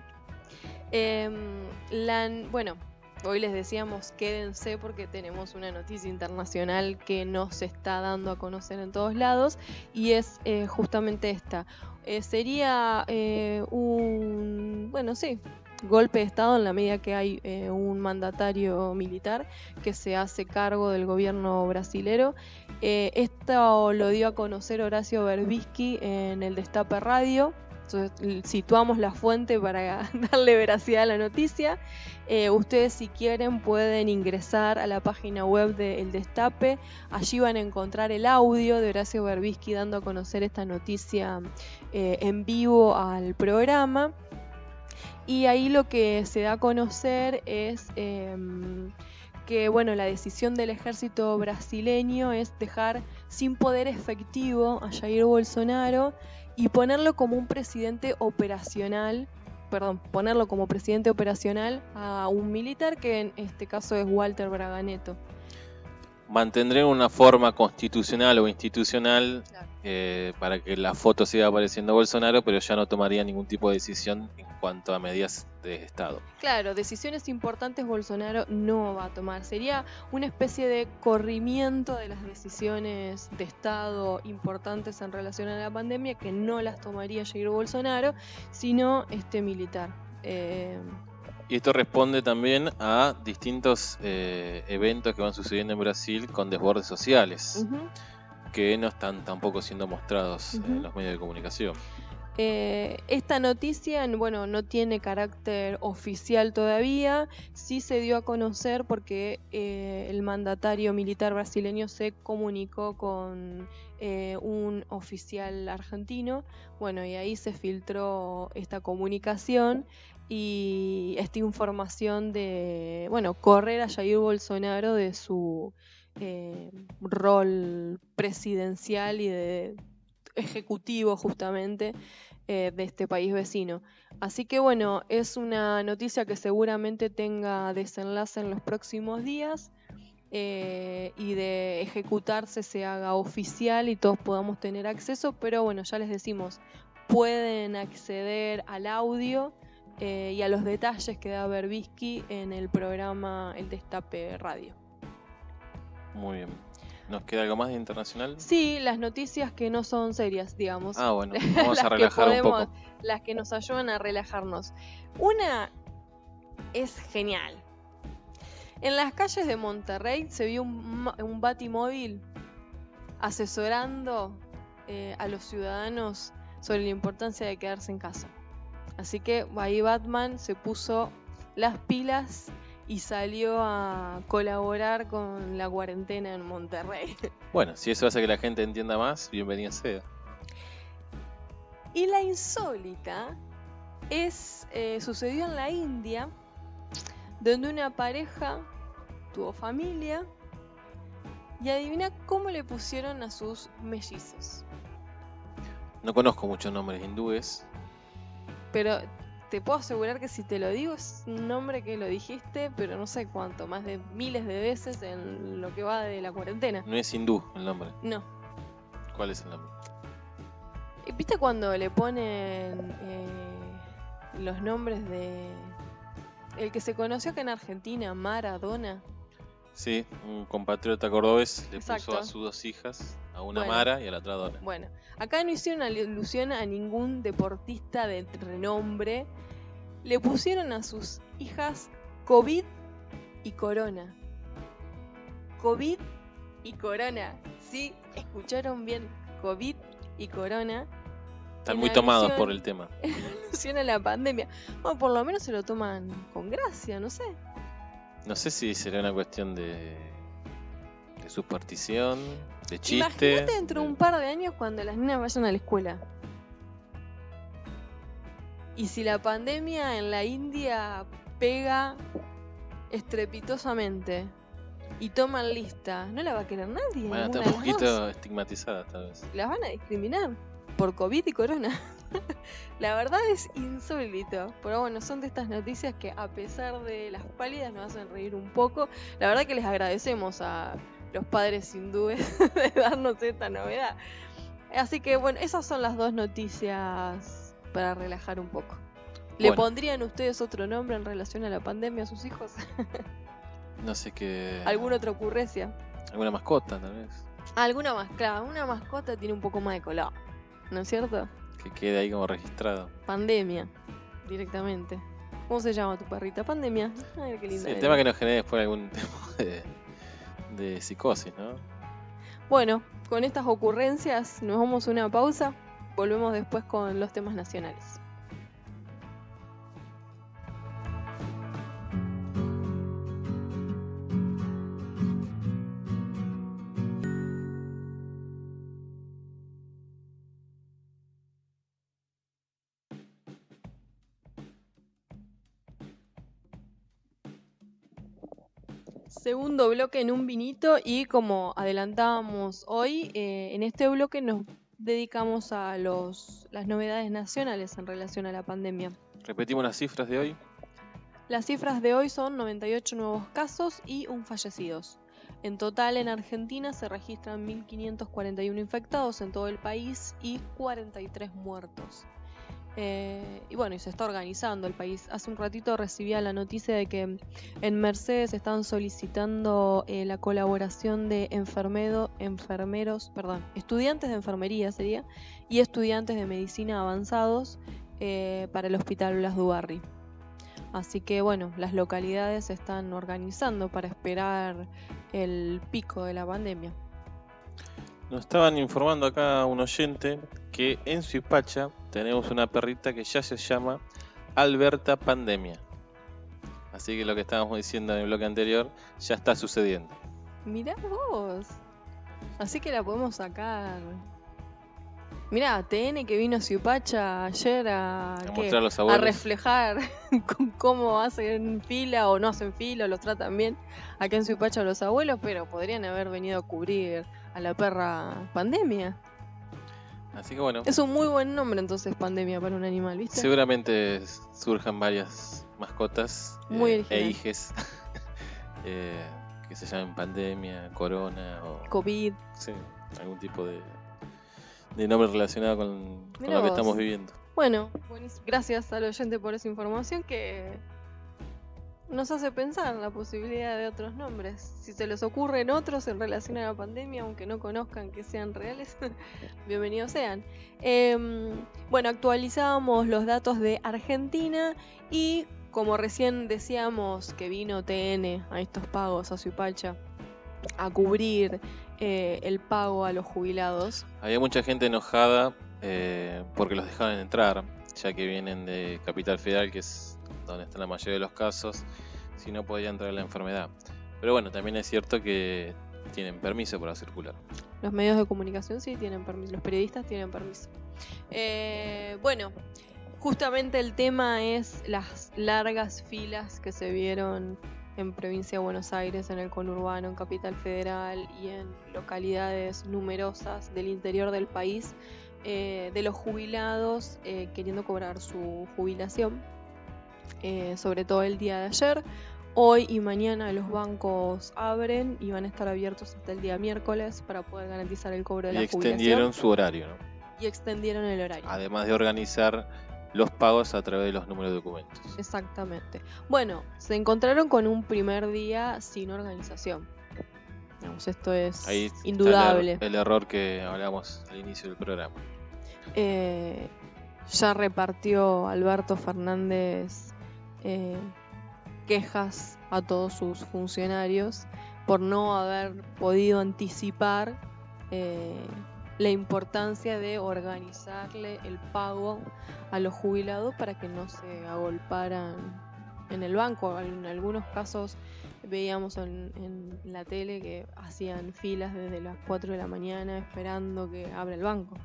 Bueno, hoy les decíamos quédense porque tenemos una noticia internacional que nos está dando a conocer en todos lados, y es justamente esta. Sería un golpe de estado en la medida que hay un mandatario militar que se hace cargo del gobierno brasilero. Esto lo dio a conocer Horacio Berbisky en el Destape Radio. Entonces situamos la fuente para darle veracidad a la noticia. Ustedes, si quieren, pueden ingresar a la página web de El Destape. Allí van a encontrar el audio de Horacio Berbisky dando a conocer esta noticia en vivo al programa. Y ahí lo que se da a conocer es que la decisión del ejército brasileño es dejar sin poder efectivo a Jair Bolsonaro y ponerlo como presidente operacional a un militar, que en este caso es Walter Braga Neto. Mantendré una forma constitucional o institucional, claro, para que la foto siga apareciendo Bolsonaro, pero ya no tomaría ningún tipo de decisión en cuanto a medidas de Estado. Claro, decisiones importantes Bolsonaro no va a tomar. Sería una especie de corrimiento de las decisiones de Estado importantes en relación a la pandemia, que no las tomaría Jair Bolsonaro, sino militar. Y esto responde también a distintos eventos que van sucediendo en Brasil con desbordes sociales, que no están tampoco siendo mostrados en los medios de comunicación. Esta noticia no tiene carácter oficial todavía. Sí se dio a conocer porque el mandatario militar brasileño se comunicó con un oficial argentino. Y ahí se filtró esta comunicación y esta información de correr a Jair Bolsonaro de su rol presidencial y de ejecutivo justamente de este país vecino. Así que es una noticia que seguramente tenga desenlace en los próximos días, y de ejecutarse se haga oficial y todos podamos tener acceso, pero ya les decimos, pueden acceder al audio y a los detalles que da Berbisky en el programa El Destape Radio. Muy bien. ¿Nos queda algo más de internacional? Sí, las noticias que no son serias, digamos. Bueno, vamos a relajar un poco. Las que nos ayudan a relajarnos. Una es genial. En las calles de Monterrey se vio un batimóvil asesorando a los ciudadanos sobre la importancia de quedarse en casa. Así que ahí Batman se puso las pilas y salió a colaborar con la cuarentena en Monterrey. Bueno, si eso hace que la gente entienda más, bienvenida sea. Y la insólita sucedió en la India, donde una pareja tuvo familia, y adivina cómo le pusieron a sus mellizos. No conozco muchos nombres hindúes, pero te puedo asegurar que si te lo digo es un nombre que lo dijiste, pero no sé cuánto, más de miles de veces en lo que va de la cuarentena. No es hindú el nombre. No. ¿Cuál es el nombre? ¿Viste cuando le ponen los nombres de... El que se conoció acá en Argentina, Maradona? Sí, un compatriota cordobés le Exacto. puso a sus 2 hijas, a una Bueno. Mara y a la otra Dona. Bueno, acá no hicieron alusión a ningún deportista de renombre. Le pusieron a sus hijas COVID y Corona. COVID y Corona. Sí, escucharon bien. COVID y Corona. Están En muy tomados alusión- por el tema. En alusión a la pandemia. Bueno, por lo menos se lo toman con gracia, no sé. No sé si será una cuestión de superstición, de chiste. Imagínate dentro de un par de años cuando las niñas vayan a la escuela. Y si la pandemia en la India pega estrepitosamente y toman lista, no la va a querer nadie. Bueno, está ninguna un de las dos. poquito estigmatizada tal vez. Las van a discriminar por COVID y corona. La verdad es insólito. Pero bueno, son de estas noticias que a pesar de las pálidas nos hacen reír un poco. La verdad que les agradecemos a los padres hindúes de darnos esta novedad. Así que bueno, esas son las 2 noticias para relajar un poco. ¿Le Bueno. pondrían ustedes otro nombre en relación a la pandemia a sus hijos? No sé qué. ¿Alguna otra ocurrencia? Alguna mascota tal vez. Alguna más, claro, una mascota tiene un poco más de color, ¿no es cierto? Que quede ahí como registrado. Pandemia, directamente. ¿Cómo se llama tu perrita? Pandemia. Ay, qué linda. Sí, el tema que nos genere después algún tipo de psicosis, ¿no? Bueno, con estas ocurrencias nos vamos a una pausa. Volvemos después con los temas nacionales. Segundo bloque en un vinito y como adelantábamos hoy, en este bloque nos dedicamos a las novedades nacionales en relación a la pandemia. Repetimos las cifras de hoy. Las cifras de hoy son 98 nuevos casos y 1 fallecidos. En total en Argentina se registran 1.541 infectados en todo el país y 43 muertos. Y bueno, y se está organizando el país. Hace un ratito recibía la noticia de que en Mercedes están solicitando la colaboración de estudiantes de enfermería sería, y estudiantes de medicina avanzados para el Hospital Blas Dubarry. Así que bueno, las localidades se están organizando para esperar el pico de la pandemia. Nos estaban informando acá un oyente que en Suipacha tenemos una perrita que ya se llama Alberta Pandemia. Así que lo que estábamos diciendo en el bloque anterior ya está sucediendo. Mirá vos. Así que la podemos sacar. Mirá, TN que vino a Suipacha ayer a mostrar a los abuelos. A reflejar cómo hacen fila o no hacen fila o los tratan bien acá en Suipacha los abuelos, pero podrían haber venido a cubrir a la perra Pandemia. Así que bueno. Es un muy buen nombre entonces, Pandemia, para un animal, ¿viste? Seguramente surjan varias mascotas e hijes que se llamen Pandemia, Corona o COVID. Sí, algún tipo de nombre relacionado con lo que estamos viviendo. Bueno, gracias al oyente por esa información que nos hace pensar la posibilidad de otros nombres. Si se les ocurren otros en relación a la pandemia, aunque no conozcan que sean reales, bienvenidos sean. Bueno, actualizábamos los datos de Argentina y como recién decíamos que vino TN a estos pagos a Suipacha a cubrir el pago a los jubilados. Había mucha gente enojada porque los dejaban entrar, ya que vienen de Capital Federal, que es donde está la mayoría de los casos, si no podía entrar la enfermedad. Pero bueno, también es cierto que tienen permiso para circular. Los medios de comunicación sí tienen permiso, los periodistas tienen permiso. Bueno, justamente el tema es las largas filas que se vieron en provincia de Buenos Aires, en el conurbano, en Capital Federal y en localidades numerosas del interior del país, de los jubilados queriendo cobrar su jubilación, sobre todo el día de ayer. Hoy y mañana los bancos abren y van a estar abiertos hasta el día miércoles para poder garantizar el cobro de la jubilación. Y extendieron su horario, ¿no? y extendieron el horario. Además de organizar los pagos a través de los números de documentos. Exactamente. Bueno, se encontraron con un primer día sin organización. Digamos, esto es Ahí indudable. está el error que hablamos al inicio del programa. Ya repartió Alberto Fernández quejas a todos sus funcionarios por no haber podido anticipar la importancia de organizarle el pago a los jubilados para que no se agolparan en el banco. En algunos casos veíamos en la tele que hacían filas desde las 4 de la mañana esperando que abra el banco.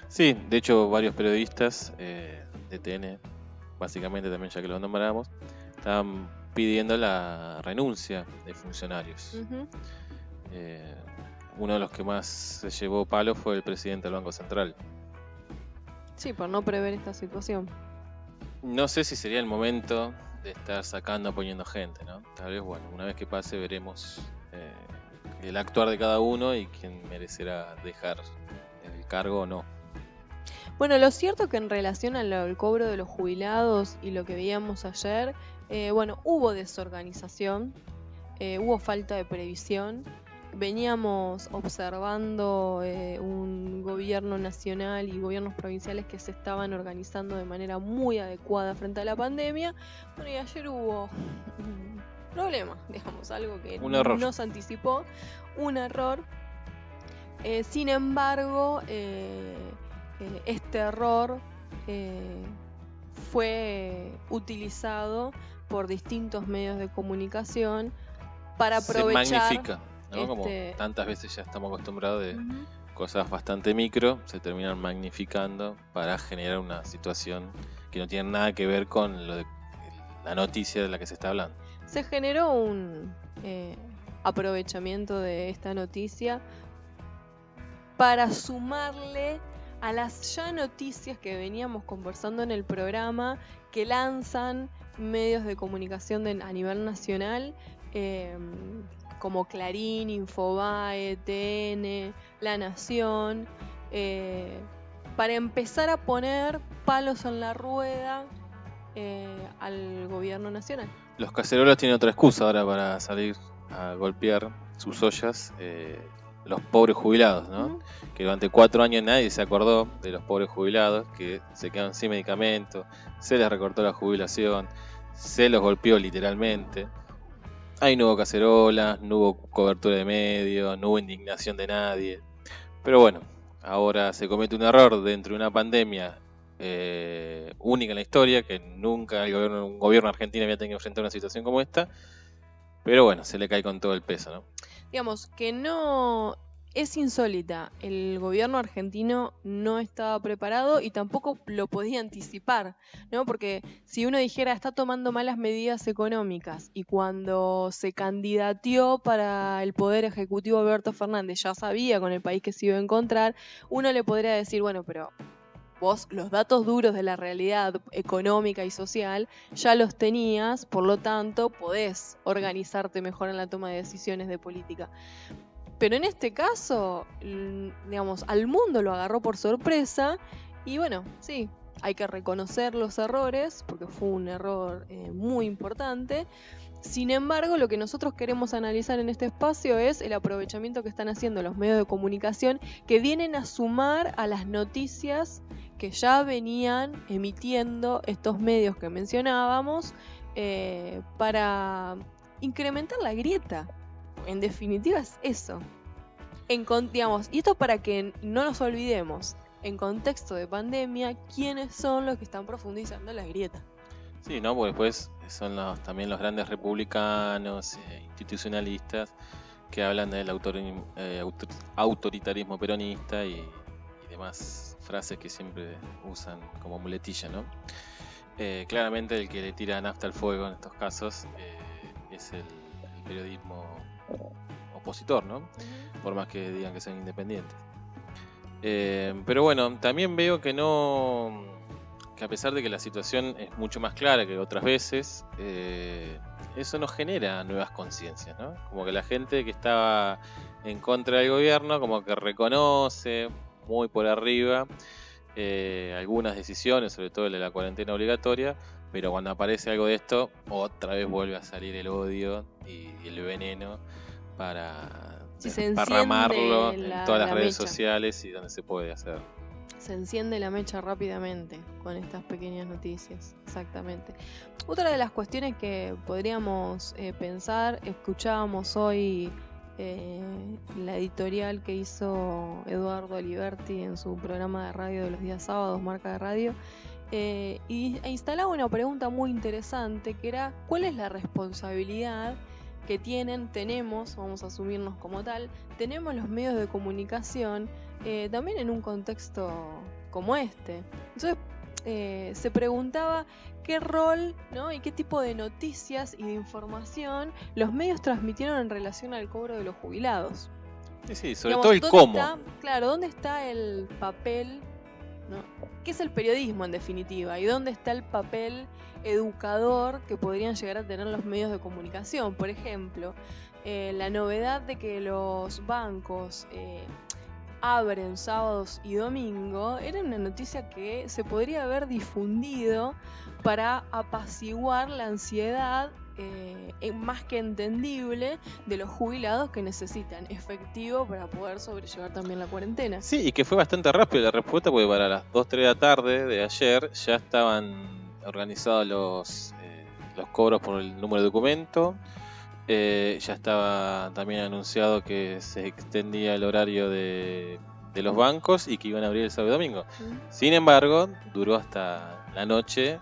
Sí, de hecho varios periodistas de TN, básicamente también ya que los nombramos, estaban pidiendo la renuncia de funcionarios. Uh-huh. Uno de los que más se llevó palo fue el presidente del Banco Central. Sí, por no prever esta situación. No sé si sería el momento de estar sacando, poniendo gente, ¿no? Tal vez, bueno, una vez que pase veremos el actuar de cada uno y quién merecerá dejar el cargo o no. Bueno, lo cierto es que en relación al cobro de los jubilados y lo que veíamos ayer, hubo desorganización, hubo falta de previsión. Veníamos observando un gobierno nacional y gobiernos provinciales que se estaban organizando de manera muy adecuada frente a la pandemia. Bueno, y ayer hubo un problema, digamos, algo que no se anticipó, un error. Sin embargo, este error fue utilizado por distintos medios de comunicación para aprovechar. Se magnifica, ¿no? Como tantas veces ya estamos acostumbrados de cosas bastante micro, se terminan magnificando para generar una situación que no tiene nada que ver con lo de la noticia de la que se está hablando. Se generó un aprovechamiento de esta noticia para sumarle a las ya noticias que veníamos conversando en el programa, que lanzan medios de comunicación a nivel nacional, como Clarín, Infobae, TN, La Nación, para empezar a poner palos en la rueda al gobierno nacional. Los cacerolas tienen otra excusa ahora para salir a golpear sus ollas. Los pobres jubilados, ¿no? Que durante 4 años nadie se acordó de los pobres jubilados que se quedaron sin medicamentos, se les recortó la jubilación, se los golpeó literalmente. Ahí no hubo cacerolas, no hubo cobertura de medios, no hubo indignación de nadie. Pero bueno, ahora se comete un error dentro de una pandemia única en la historia, que nunca un gobierno argentino había tenido que enfrentar una situación como esta. Pero bueno, se le cae con todo el peso, ¿no? Digamos que no es insólita. El gobierno argentino no estaba preparado y tampoco lo podía anticipar, ¿no? Porque si uno dijera está tomando malas medidas económicas y cuando se candidateó para el Poder Ejecutivo Alberto Fernández ya sabía con el país que se iba a encontrar, uno le podría decir, bueno, pero vos los datos duros de la realidad económica y social ya los tenías, por lo tanto podés organizarte mejor en la toma de decisiones de política. Pero en este caso, digamos, al mundo lo agarró por sorpresa y bueno, sí, hay que reconocer los errores porque fue un error muy importante. Sin embargo, lo que nosotros queremos analizar en este espacio es el aprovechamiento que están haciendo los medios de comunicación que vienen a sumar a las noticias que ya venían emitiendo estos medios que mencionábamos para incrementar la grieta. En definitiva es eso. Digamos, y esto para que no nos olvidemos, en contexto de pandemia, quiénes son los que están profundizando la grieta. Sí, ¿no? Porque después son también los grandes republicanos, institucionalistas, que hablan del autoritarismo peronista y demás frases que siempre usan como muletilla, ¿no? Claramente el que le tira nafta al fuego en estos casos es el periodismo opositor, ¿no? Por más que digan que son independientes. Pero bueno, también veo que a pesar de que la situación es mucho más clara que otras veces, eso no genera nuevas conciencias, ¿no? Como que la gente que estaba en contra del gobierno como que reconoce muy por arriba algunas decisiones, sobre todo la cuarentena obligatoria, pero cuando aparece algo de esto, otra vez vuelve a salir el odio y el veneno para desparramarlo en todas las redes sociales y donde se puede hacer. Se enciende la mecha rápidamente con estas pequeñas noticias, exactamente. Otra de las cuestiones que podríamos pensar, escuchábamos hoy la editorial que hizo Eduardo Aliberti en su programa de radio de los días sábados, Marca de Radio, e instalaba una pregunta muy interesante que era: ¿cuál es la responsabilidad que tenemos, vamos a asumirnos como tal, tenemos los medios de comunicación también en un contexto como este? Entonces se preguntaba qué rol, ¿no?, y qué tipo de noticias y de información los medios transmitieron en relación al cobro de los jubilados. Sí, sobre todo el cómo. ¿Dónde está el papel, ¿no? ¿Qué es el periodismo en definitiva? ¿Y dónde está el papel educador que podrían llegar a tener los medios de comunicación? Por ejemplo, la novedad de que los bancos abren sábados y domingo era una noticia que se podría haber difundido para apaciguar la ansiedad más que entendible de los jubilados que necesitan efectivo para poder sobrellevar también la cuarentena. Sí, y que fue bastante rápido la respuesta, porque para las 2-3 de la tarde de ayer ya estaban organizados los cobros por el número de documento. Ya estaba también anunciado que se extendía el horario de los bancos y que iban a abrir el sábado y domingo. Sin embargo, duró hasta la noche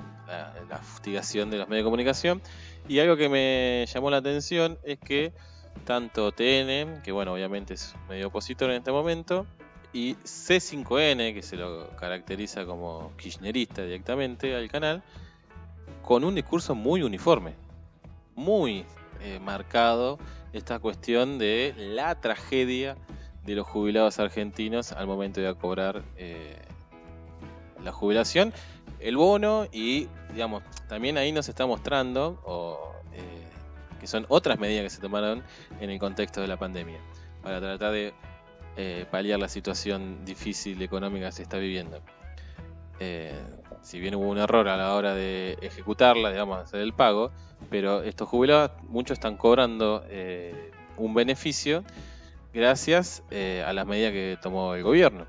la fustigación de los medios de comunicación. Y algo que me llamó la atención es que tanto TN, que bueno, obviamente es medio opositor en este momento, y C5N, que se lo caracteriza como kirchnerista directamente al canal, con un discurso muy uniforme, muy marcado esta cuestión de la tragedia de los jubilados argentinos al momento de cobrar la jubilación, el bono, y digamos también ahí nos está mostrando que son otras medidas que se tomaron en el contexto de la pandemia para tratar de paliar la situación difícil económica que se está viviendo. Si bien hubo un error a la hora de ejecutarla, digamos, hacer el pago, pero estos jubilados, muchos están cobrando un beneficio gracias a las medidas que tomó el gobierno.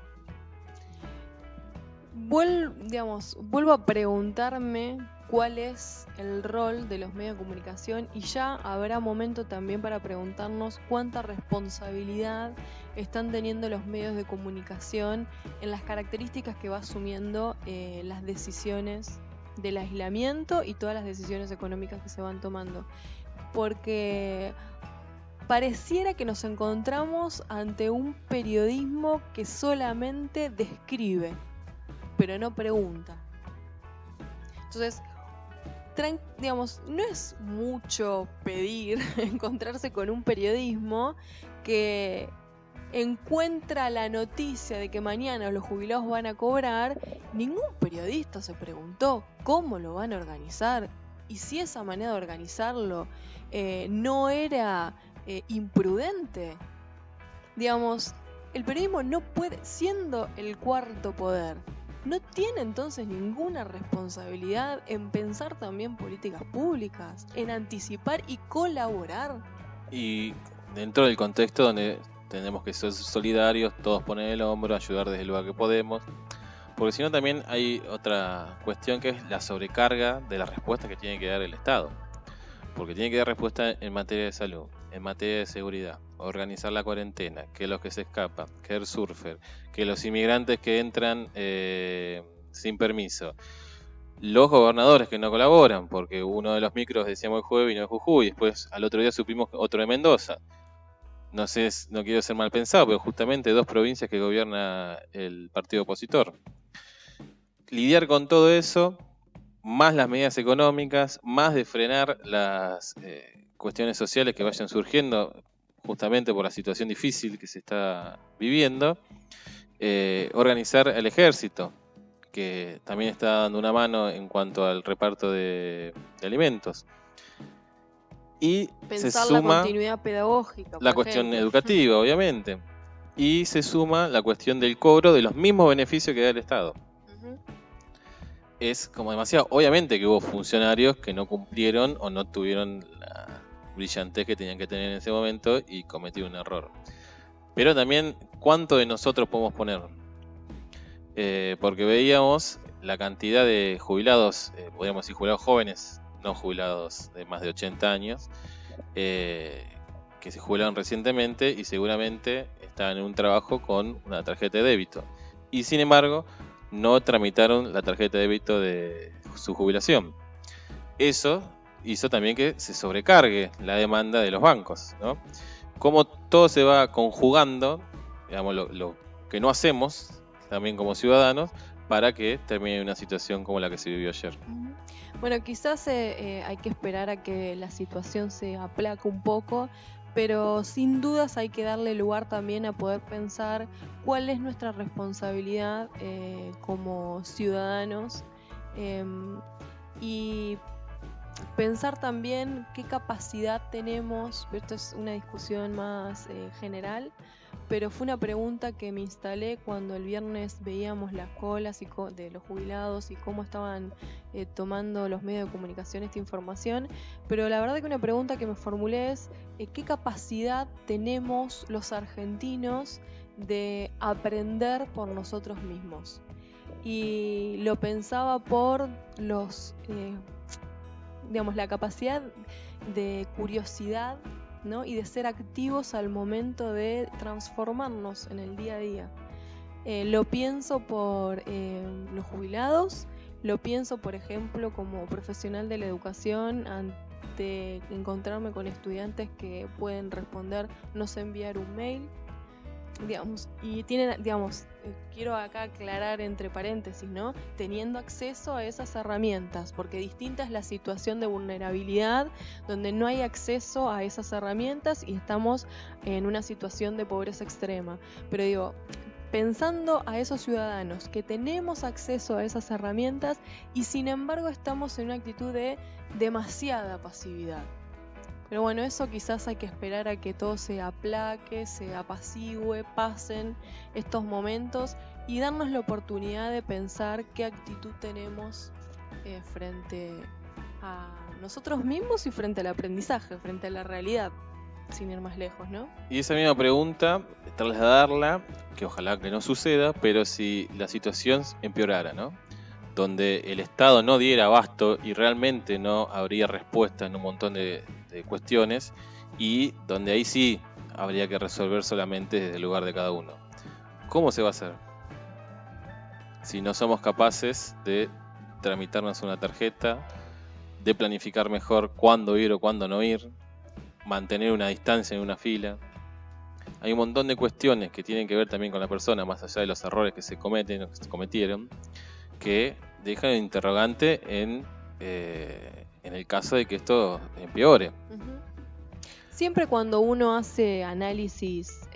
Vuelvo a preguntarme cuál es el rol de los medios de comunicación, y ya habrá momento también para preguntarnos cuánta responsabilidad están teniendo los medios de comunicación en las características que va asumiendo las decisiones del aislamiento y todas las decisiones económicas que se van tomando. Porque pareciera que nos encontramos ante un periodismo que solamente describe, pero no pregunta. Entonces, no es mucho pedir encontrarse con un periodismo que encuentra la noticia de que mañana los jubilados van a cobrar. Ningún periodista se preguntó cómo lo van a organizar y si esa manera de organizarlo no era imprudente. El periodismo no puede, siendo el cuarto poder, no tiene entonces ninguna responsabilidad en pensar también políticas públicas, en anticipar y colaborar. Y dentro del contexto donde tenemos que ser solidarios, todos poner el hombro, ayudar desde el lugar que podemos, porque si no también hay otra cuestión que es la sobrecarga de la respuesta que tiene que dar el Estado, porque tiene que dar respuesta en materia de salud, en materia de seguridad, organizar la cuarentena, que los que se escapan, que el surfer, que los inmigrantes que entran sin permiso, los gobernadores que no colaboran, porque uno de los micros, decíamos el jueves, vino de Jujuy, y después al otro día supimos otro de Mendoza. No quiero ser mal pensado, pero justamente 2 provincias que gobierna el partido opositor. Lidiar con todo eso, más las medidas económicas, más de frenar las cuestiones sociales que vayan surgiendo justamente por la situación difícil que se está viviendo, organizar el ejército, que también está dando una mano en cuanto al reparto de alimentos. Y pensar se suma la continuidad pedagógica, la cuestión educativa, obviamente. y se suma la cuestión del cobro de los mismos beneficios que da el Estado. Es como demasiado. Obviamente que hubo funcionarios que no cumplieron o no tuvieron la brillantez que tenían que tener en ese momento y cometieron un error. Pero también, ¿cuánto de nosotros podemos poner? Porque veíamos la cantidad de jubilados, podríamos decir jubilados jóvenes, no jubilados de más de 80 años, que se jubilaron recientemente y seguramente estaban en un trabajo con una tarjeta de débito. Y sin embargo, no tramitaron la tarjeta de débito de su jubilación. Eso hizo también que se sobrecargue la demanda de los bancos, ¿no? Cómo todo se va conjugando, digamos, lo que no hacemos también como ciudadanos para que termine una situación como la que se vivió ayer. Bueno, quizás hay que esperar a que la situación se aplaque un poco, pero sin dudas hay que darle lugar también a poder pensar cuál es nuestra responsabilidad como ciudadanos y pensar también qué capacidad tenemos. Esto es una discusión más general, pero fue una pregunta que me instalé cuando el viernes veíamos las colas de los jubilados y cómo estaban tomando los medios de comunicación esta información. Pero la verdad que una pregunta que me formulé es ¿qué capacidad tenemos los argentinos de aprender por nosotros mismos? Y lo pensaba por la capacidad de curiosidad, ¿no? Y de ser activos al momento de transformarnos en el día a día. Lo pienso por los jubilados, lo pienso, por ejemplo, como profesional de la educación, ante encontrarme con estudiantes que pueden responder, no sé enviar un mail, y tienen, quiero acá aclarar entre paréntesis, ¿no? Teniendo acceso a esas herramientas, porque distinta es la situación de vulnerabilidad, donde no hay acceso a esas herramientas y estamos en una situación de pobreza extrema. Pero pensando a esos ciudadanos que tenemos acceso a esas herramientas y sin embargo estamos en una actitud de demasiada pasividad. Pero bueno, eso quizás hay que esperar a que todo se aplaque, se apacigüe, pasen estos momentos y darnos la oportunidad de pensar qué actitud tenemos frente a nosotros mismos y frente al aprendizaje, frente a la realidad, sin ir más lejos, ¿no? Y esa misma pregunta, trasladarla, que ojalá que no suceda, pero si la situación empeorara, ¿no? Donde el Estado no diera abasto y realmente no habría respuesta en un montón de cuestiones y donde ahí sí habría que resolver solamente desde el lugar de cada uno. ¿Cómo se va a hacer? Si no somos capaces de tramitarnos una tarjeta, de planificar mejor cuándo ir o cuándo no ir, mantener una distancia en una fila. Hay un montón de cuestiones que tienen que ver también con la persona, más allá de los errores que se cometen o que se cometieron, que dejan el interrogante en el caso de que esto empeore. Siempre cuando uno hace análisis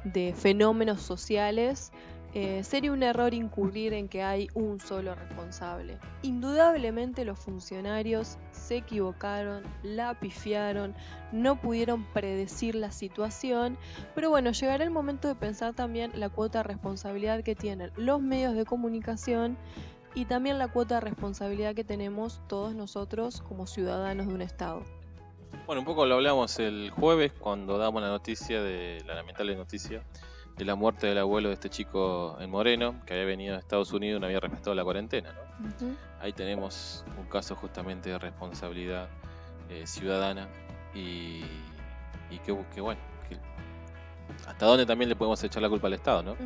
de fenómenos sociales, sería un error incurrir en que hay un solo responsable. Indudablemente los funcionarios se equivocaron, la pifiaron, no pudieron predecir la situación, pero bueno, llegará el momento de pensar también la cuota de responsabilidad que tienen los medios de comunicación y también la cuota de responsabilidad que tenemos todos nosotros como ciudadanos de un Estado. Bueno, un poco lo hablamos el jueves cuando damos la lamentable noticia de la muerte del abuelo de este chico en Moreno, que había venido de Estados Unidos y no había respetado la cuarentena, ¿no? Ahí tenemos un caso justamente de responsabilidad ciudadana y que bueno, que hasta dónde también le podemos echar la culpa al Estado, ¿no?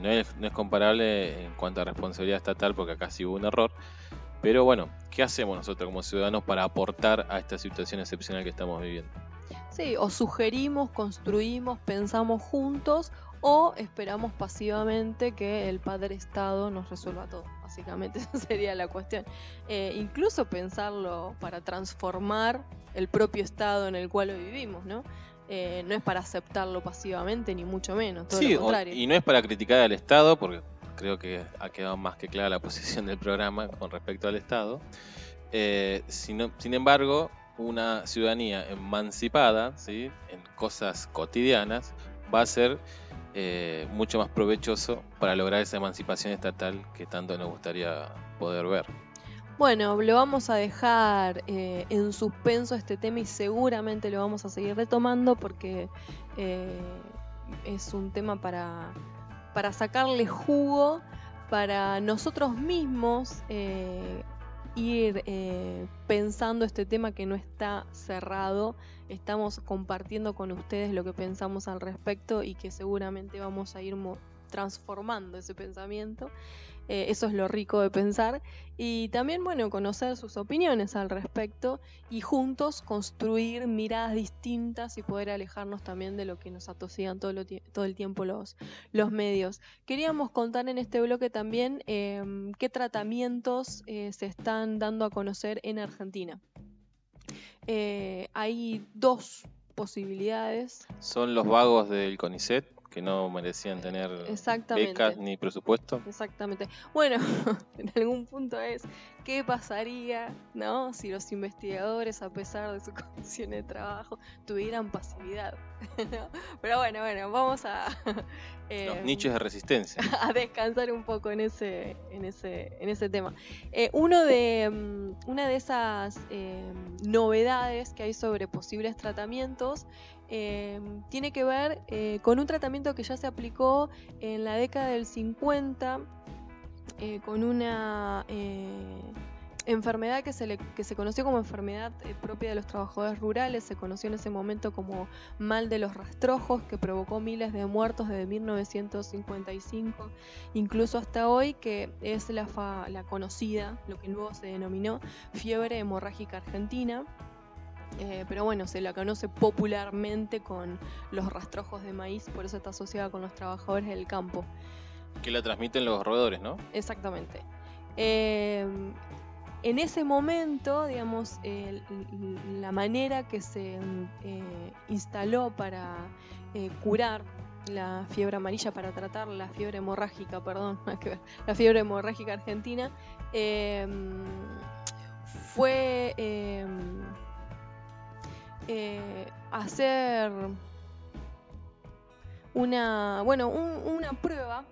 No es comparable en cuanto a responsabilidad estatal porque acá sí hubo un error, pero bueno, ¿qué hacemos nosotros como ciudadanos para aportar a esta situación excepcional que estamos viviendo? Sí, o sugerimos, construimos, pensamos juntos o esperamos pasivamente que el Padre Estado nos resuelva todo. Básicamente esa sería la cuestión. Incluso pensarlo para transformar el propio Estado en el cual vivimos, ¿no? No es para aceptarlo pasivamente, ni mucho menos, todo lo contrario. Y no es para criticar al Estado, porque creo que ha quedado más que clara la posición del programa con respecto al Estado. Sin embargo, una ciudadanía emancipada, ¿sí?, en cosas cotidianas va a ser mucho más provechoso para lograr esa emancipación estatal que tanto nos gustaría poder ver. Bueno, lo vamos a dejar en suspenso este tema y seguramente lo vamos a seguir retomando porque es un tema para sacarle jugo, para nosotros mismos ir pensando este tema que no está cerrado. Estamos compartiendo con ustedes lo que pensamos al respecto y que seguramente vamos a ir transformando ese pensamiento. Eso es lo rico de pensar. Y también, bueno, conocer sus opiniones al respecto y juntos construir miradas distintas y poder alejarnos también de lo que nos atosigan todo el tiempo los medios. Queríamos contar en este bloque también qué tratamientos se están dando a conocer en Argentina. Hay dos posibilidades. Son los vagos del CONICET, que no merecían tener becas ni presupuesto. Exactamente. Bueno, en algún punto es qué pasaría, ¿no? Si los investigadores, a pesar de su condición de trabajo, tuvieran pasividad. ¿No? Pero bueno, vamos a los nichos de resistencia. A descansar un poco en ese tema. Una de esas novedades que hay sobre posibles tratamientos tiene que ver con un tratamiento que ya se aplicó en la década del 50 con una enfermedad que se conoció como enfermedad propia de los trabajadores rurales. Se conoció en ese momento como mal de los rastrojos, que provocó miles de muertos desde 1955 incluso hasta hoy, que es la conocida, lo que luego se denominó fiebre hemorrágica argentina. Pero bueno, se la conoce popularmente con los rastrojos de maíz, por eso está asociada con los trabajadores del campo. Que la transmiten los roedores, ¿no? Exactamente. En ese momento, digamos, la manera que se instaló para curar la fiebre amarilla, para tratar la fiebre hemorrágica, la fiebre hemorrágica argentina, fue hacer una prueba.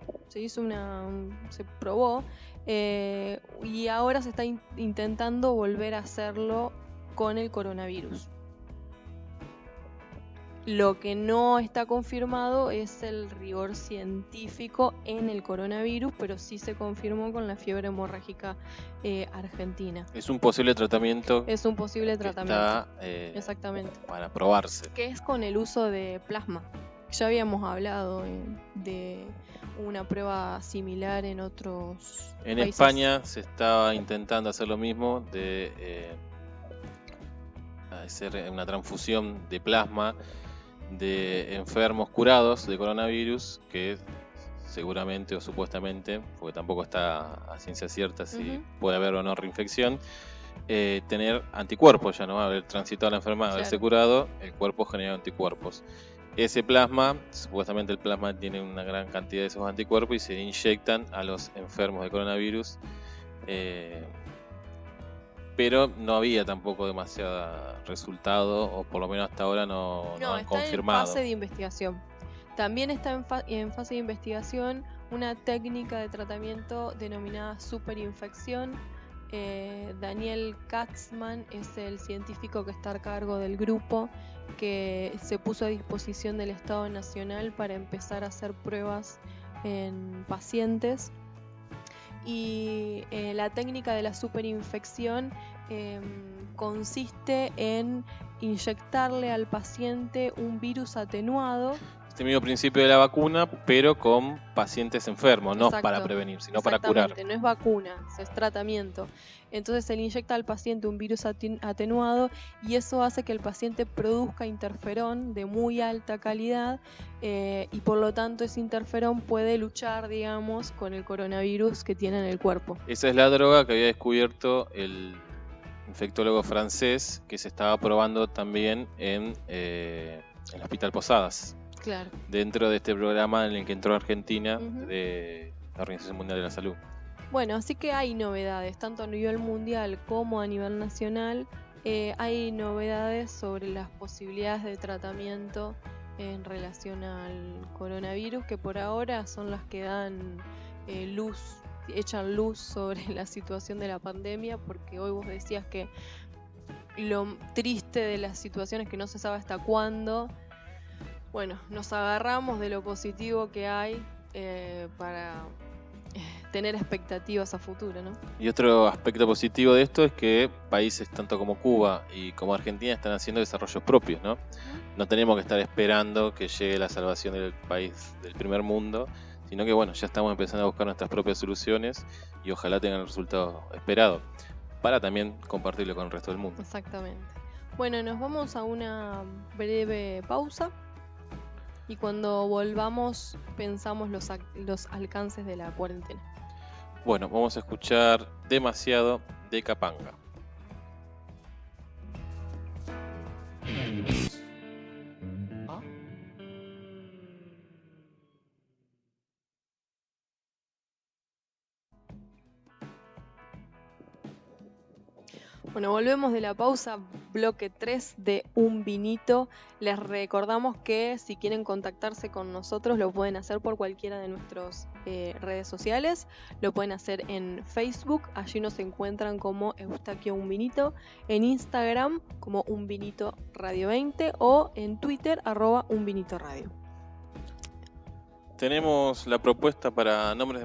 Se probó y ahora se está intentando volver a hacerlo con el coronavirus. Lo que no está confirmado es el rigor científico en el coronavirus, pero sí se confirmó con la fiebre hemorrágica argentina. Es un posible tratamiento. Está, exactamente, para probarse. Que es con el uso de plasma. Ya habíamos hablado de una prueba similar en otros países. En España se estaba intentando hacer lo mismo, de hacer una transfusión de plasma de enfermos curados de coronavirus, que seguramente o supuestamente, porque tampoco está a ciencia cierta si puede haber o no reinfección, tener anticuerpos, ya no haber transitado la enfermedad, haberse curado, el cuerpo genera anticuerpos. Ese plasma, supuestamente el plasma tiene una gran cantidad de esos anticuerpos y se inyectan a los enfermos de coronavirus, pero no había tampoco demasiado resultado, o por lo menos hasta ahora no han confirmado. No, está en fase de investigación. También está en fase de investigación una técnica de tratamiento denominada superinfección. Daniel Katzman es el científico que está a cargo del grupo, que se puso a disposición del Estado Nacional para empezar a hacer pruebas en pacientes. Y la técnica de la superinfección consiste en inyectarle al paciente un virus atenuado. Este mismo principio de la vacuna, pero con pacientes enfermos. Exacto. No para prevenir, sino para curar. No es vacuna, es tratamiento. Entonces se le inyecta al paciente un virus atenuado y eso hace que el paciente produzca interferón de muy alta calidad y por lo tanto ese interferón puede luchar, digamos, con el coronavirus que tiene en el cuerpo. Esa es la droga que había descubierto el infectólogo francés, que se estaba probando también en el Hospital Posadas. Claro. Dentro de este programa en el que entró Argentina de la Organización Mundial de la Salud. Bueno, así que hay novedades, tanto a nivel mundial como a nivel nacional. Hay novedades sobre las posibilidades de tratamiento en relación al coronavirus, que por ahora son las que dan echan luz sobre la situación de la pandemia, porque hoy vos decías que lo triste de la situación es que no se sabe hasta cuándo. Bueno, nos agarramos de lo positivo que hay para tener expectativas a futuro, ¿no? Y otro aspecto positivo de esto es que países tanto como Cuba y como Argentina están haciendo desarrollos propios, ¿no? No tenemos que estar esperando que llegue la salvación del país del primer mundo, sino que bueno, ya estamos empezando a buscar nuestras propias soluciones y ojalá tengan el resultado esperado, para también compartirlo con el resto del mundo. Exactamente. Bueno, nos vamos a una breve pausa y cuando volvamos pensamos los alcances de la cuarentena. Bueno, vamos a escuchar Demasiado de Capanga. Bueno, volvemos de la pausa, bloque 3 de Un Vinito. Les recordamos que si quieren contactarse con nosotros lo pueden hacer por cualquiera de nuestras redes sociales. Lo pueden hacer en Facebook, allí nos encuentran como Eustaquio Un Vinito, en Instagram como Un Vinito Radio 20 o en Twitter @unvinitoradio. Tenemos la propuesta para nombres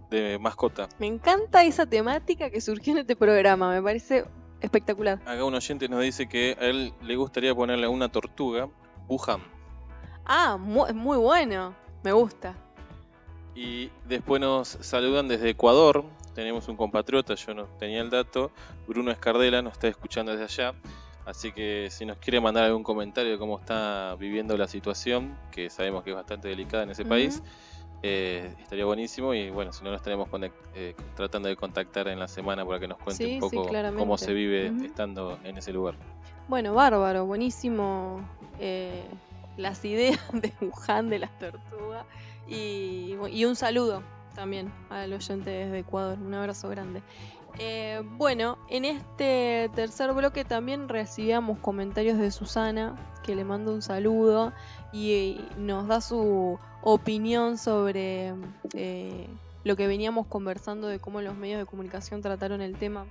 de mascota. Me encanta esa temática que surgió en este programa, me parece espectacular. Acá un oyente nos dice que a él le gustaría ponerle a una tortuga Wuhan. Ah, muy bueno, me gusta. Y después nos saludan desde Ecuador. Tenemos un compatriota, yo no tenía el dato, Bruno Escardela, nos está escuchando desde allá. Así que si nos quiere mandar algún comentario de cómo está viviendo la situación, que sabemos que es bastante delicada en ese país, estaría buenísimo. Y bueno, si no, nos estaremos tratando de contactar en la semana para que nos cuente un poco cómo se vive estando en ese lugar. Bueno, bárbaro, buenísimo las ideas de Wuhan, de las tortugas. Y un saludo también al oyente desde Ecuador, un abrazo grande. Bueno, en este tercer bloque también recibíamos comentarios de Susana, que le mando un saludo y nos da su opinión sobre lo que veníamos conversando de cómo los medios de comunicación trataron el tema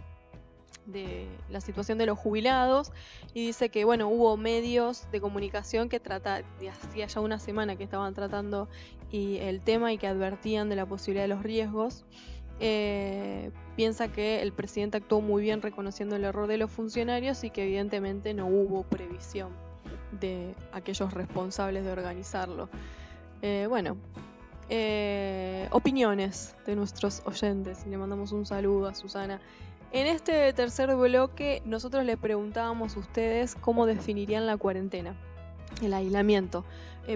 de la situación de los jubilados, y dice que bueno, hubo medios de comunicación que hacía ya una semana que estaban tratando el tema y que advertían de la posibilidad de los riesgos. Piensa que el presidente actuó muy bien reconociendo el error de los funcionarios y que evidentemente no hubo previsión de aquellos responsables de organizarlo. Opiniones de nuestros oyentes, y le mandamos un saludo a Susana. En este tercer bloque nosotros le preguntábamos a ustedes cómo definirían la cuarentena, el aislamiento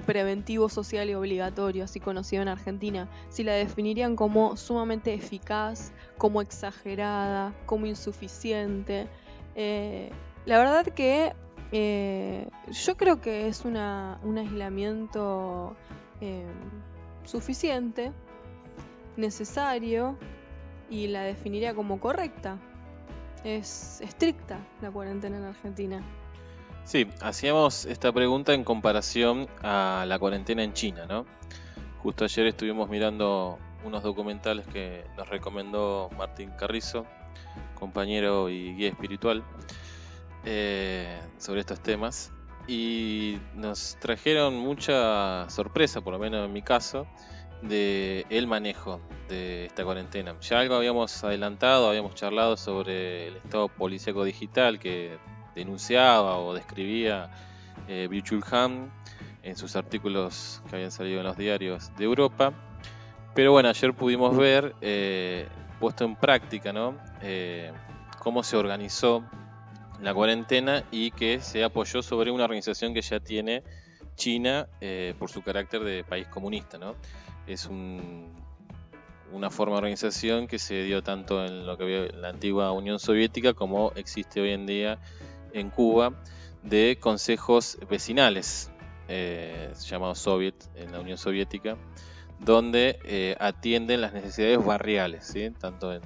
preventivo, social y obligatorio, así conocido en Argentina. Si la definirían como sumamente eficaz, como exagerada, como insuficiente. La verdad que yo creo que es un aislamiento suficiente, necesario, y la definiría como correcta. Es estricta la cuarentena en Argentina. Sí, hacíamos esta pregunta en comparación a la cuarentena en China, ¿no? Justo ayer estuvimos mirando unos documentales que nos recomendó Martín Carrizo, compañero y guía espiritual, sobre estos temas, y nos trajeron mucha sorpresa, por lo menos en mi caso, de el manejo de esta cuarentena. Ya algo habíamos adelantado, habíamos charlado sobre el estado policíaco digital que denunciaba o describía Byung-Chul Han en sus artículos que habían salido en los diarios de Europa. Pero bueno, ayer pudimos ver puesto en práctica, ¿no? Cómo se organizó la cuarentena y que se apoyó sobre una organización que ya tiene China por su carácter de país comunista, ¿no? Es una forma de organización que se dio tanto en lo que había en la antigua Unión Soviética como existe hoy en día en Cuba, de consejos vecinales, llamados Soviet en la Unión Soviética, donde atienden las necesidades barriales, ¿sí? Tanto en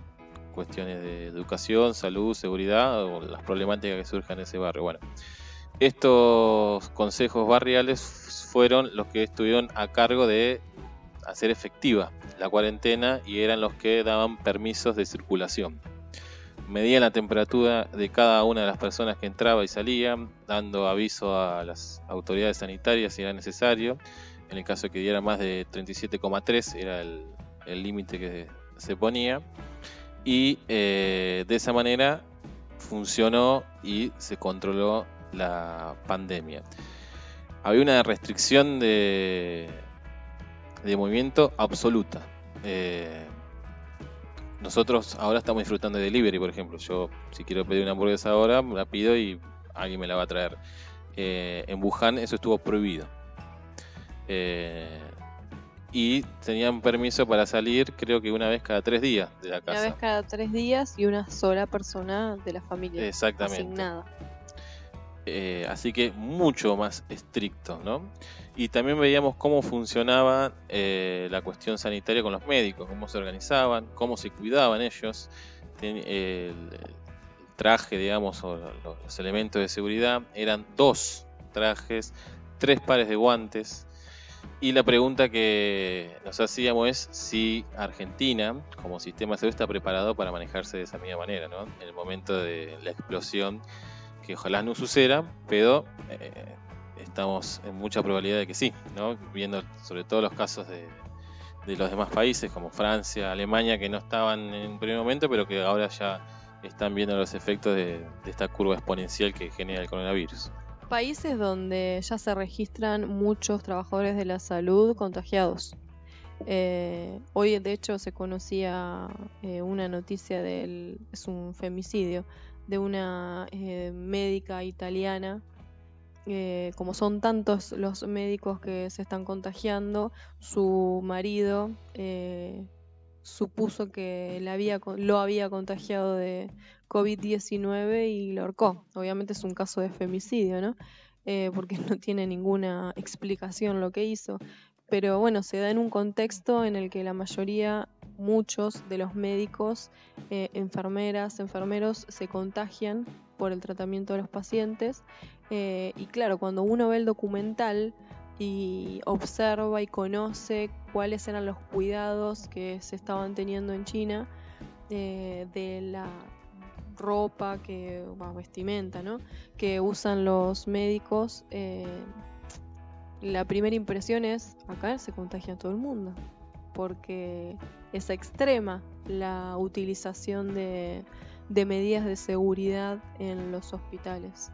cuestiones de educación, salud, seguridad o las problemáticas que surjan en ese barrio. Bueno, Estos consejos barriales fueron los que estuvieron a cargo de hacer efectiva la cuarentena y eran los que daban permisos de circulación. Medían la temperatura de cada una de las personas que entraba y salía, dando aviso a las autoridades sanitarias si era necesario. En el caso de que diera más de 37,3 era el límite que se ponía. Y de esa manera funcionó y se controló la pandemia. Había una restricción de movimiento absoluta. Nosotros ahora estamos disfrutando de delivery, por ejemplo. Yo, si quiero pedir una hamburguesa ahora, la pido y alguien me la va a traer. En Wuhan eso estuvo prohibido. Y tenían permiso para salir, creo que una vez cada 3 días de la casa. Una vez cada 3 días y una sola persona de la familia asignada. Así que mucho más estricto, ¿no? Y también veíamos cómo funcionaba la cuestión sanitaria con los médicos, cómo se organizaban, cómo se cuidaban ellos, el traje, digamos, o los elementos de seguridad, eran 2 trajes, 3 pares de guantes. Y la pregunta que nos hacíamos es si Argentina, como sistema de salud, está preparado para manejarse de esa misma manera, ¿no? En el momento de la explosión, que ojalá no suceda, pero estamos en mucha probabilidad de que sí, ¿no? Viendo sobre todo los casos de los demás países como Francia, Alemania, que no estaban en un primer momento, pero que ahora ya están viendo los efectos de esta curva exponencial que genera el coronavirus. Países donde ya se registran muchos trabajadores de la salud contagiados. Hoy de hecho se conocía una noticia es un femicidio de una médica italiana. Como son tantos los médicos que se están contagiando, su marido supuso que lo había contagiado de COVID-19 y lo ahorcó. Obviamente es un caso de femicidio, ¿no? Porque no tiene ninguna explicación lo que hizo. Pero bueno, se da en un contexto en el que la mayoría, muchos de los médicos, enfermeras, enfermeros se contagian por el tratamiento de los pacientes. Y claro, cuando uno ve el documental y observa y conoce cuáles eran los cuidados que se estaban teniendo en China, de la ropa, vestimenta, ¿no?, que usan los médicos, la primera impresión es: acá se contagia todo el mundo, porque es extrema la utilización de medidas de seguridad en los hospitales.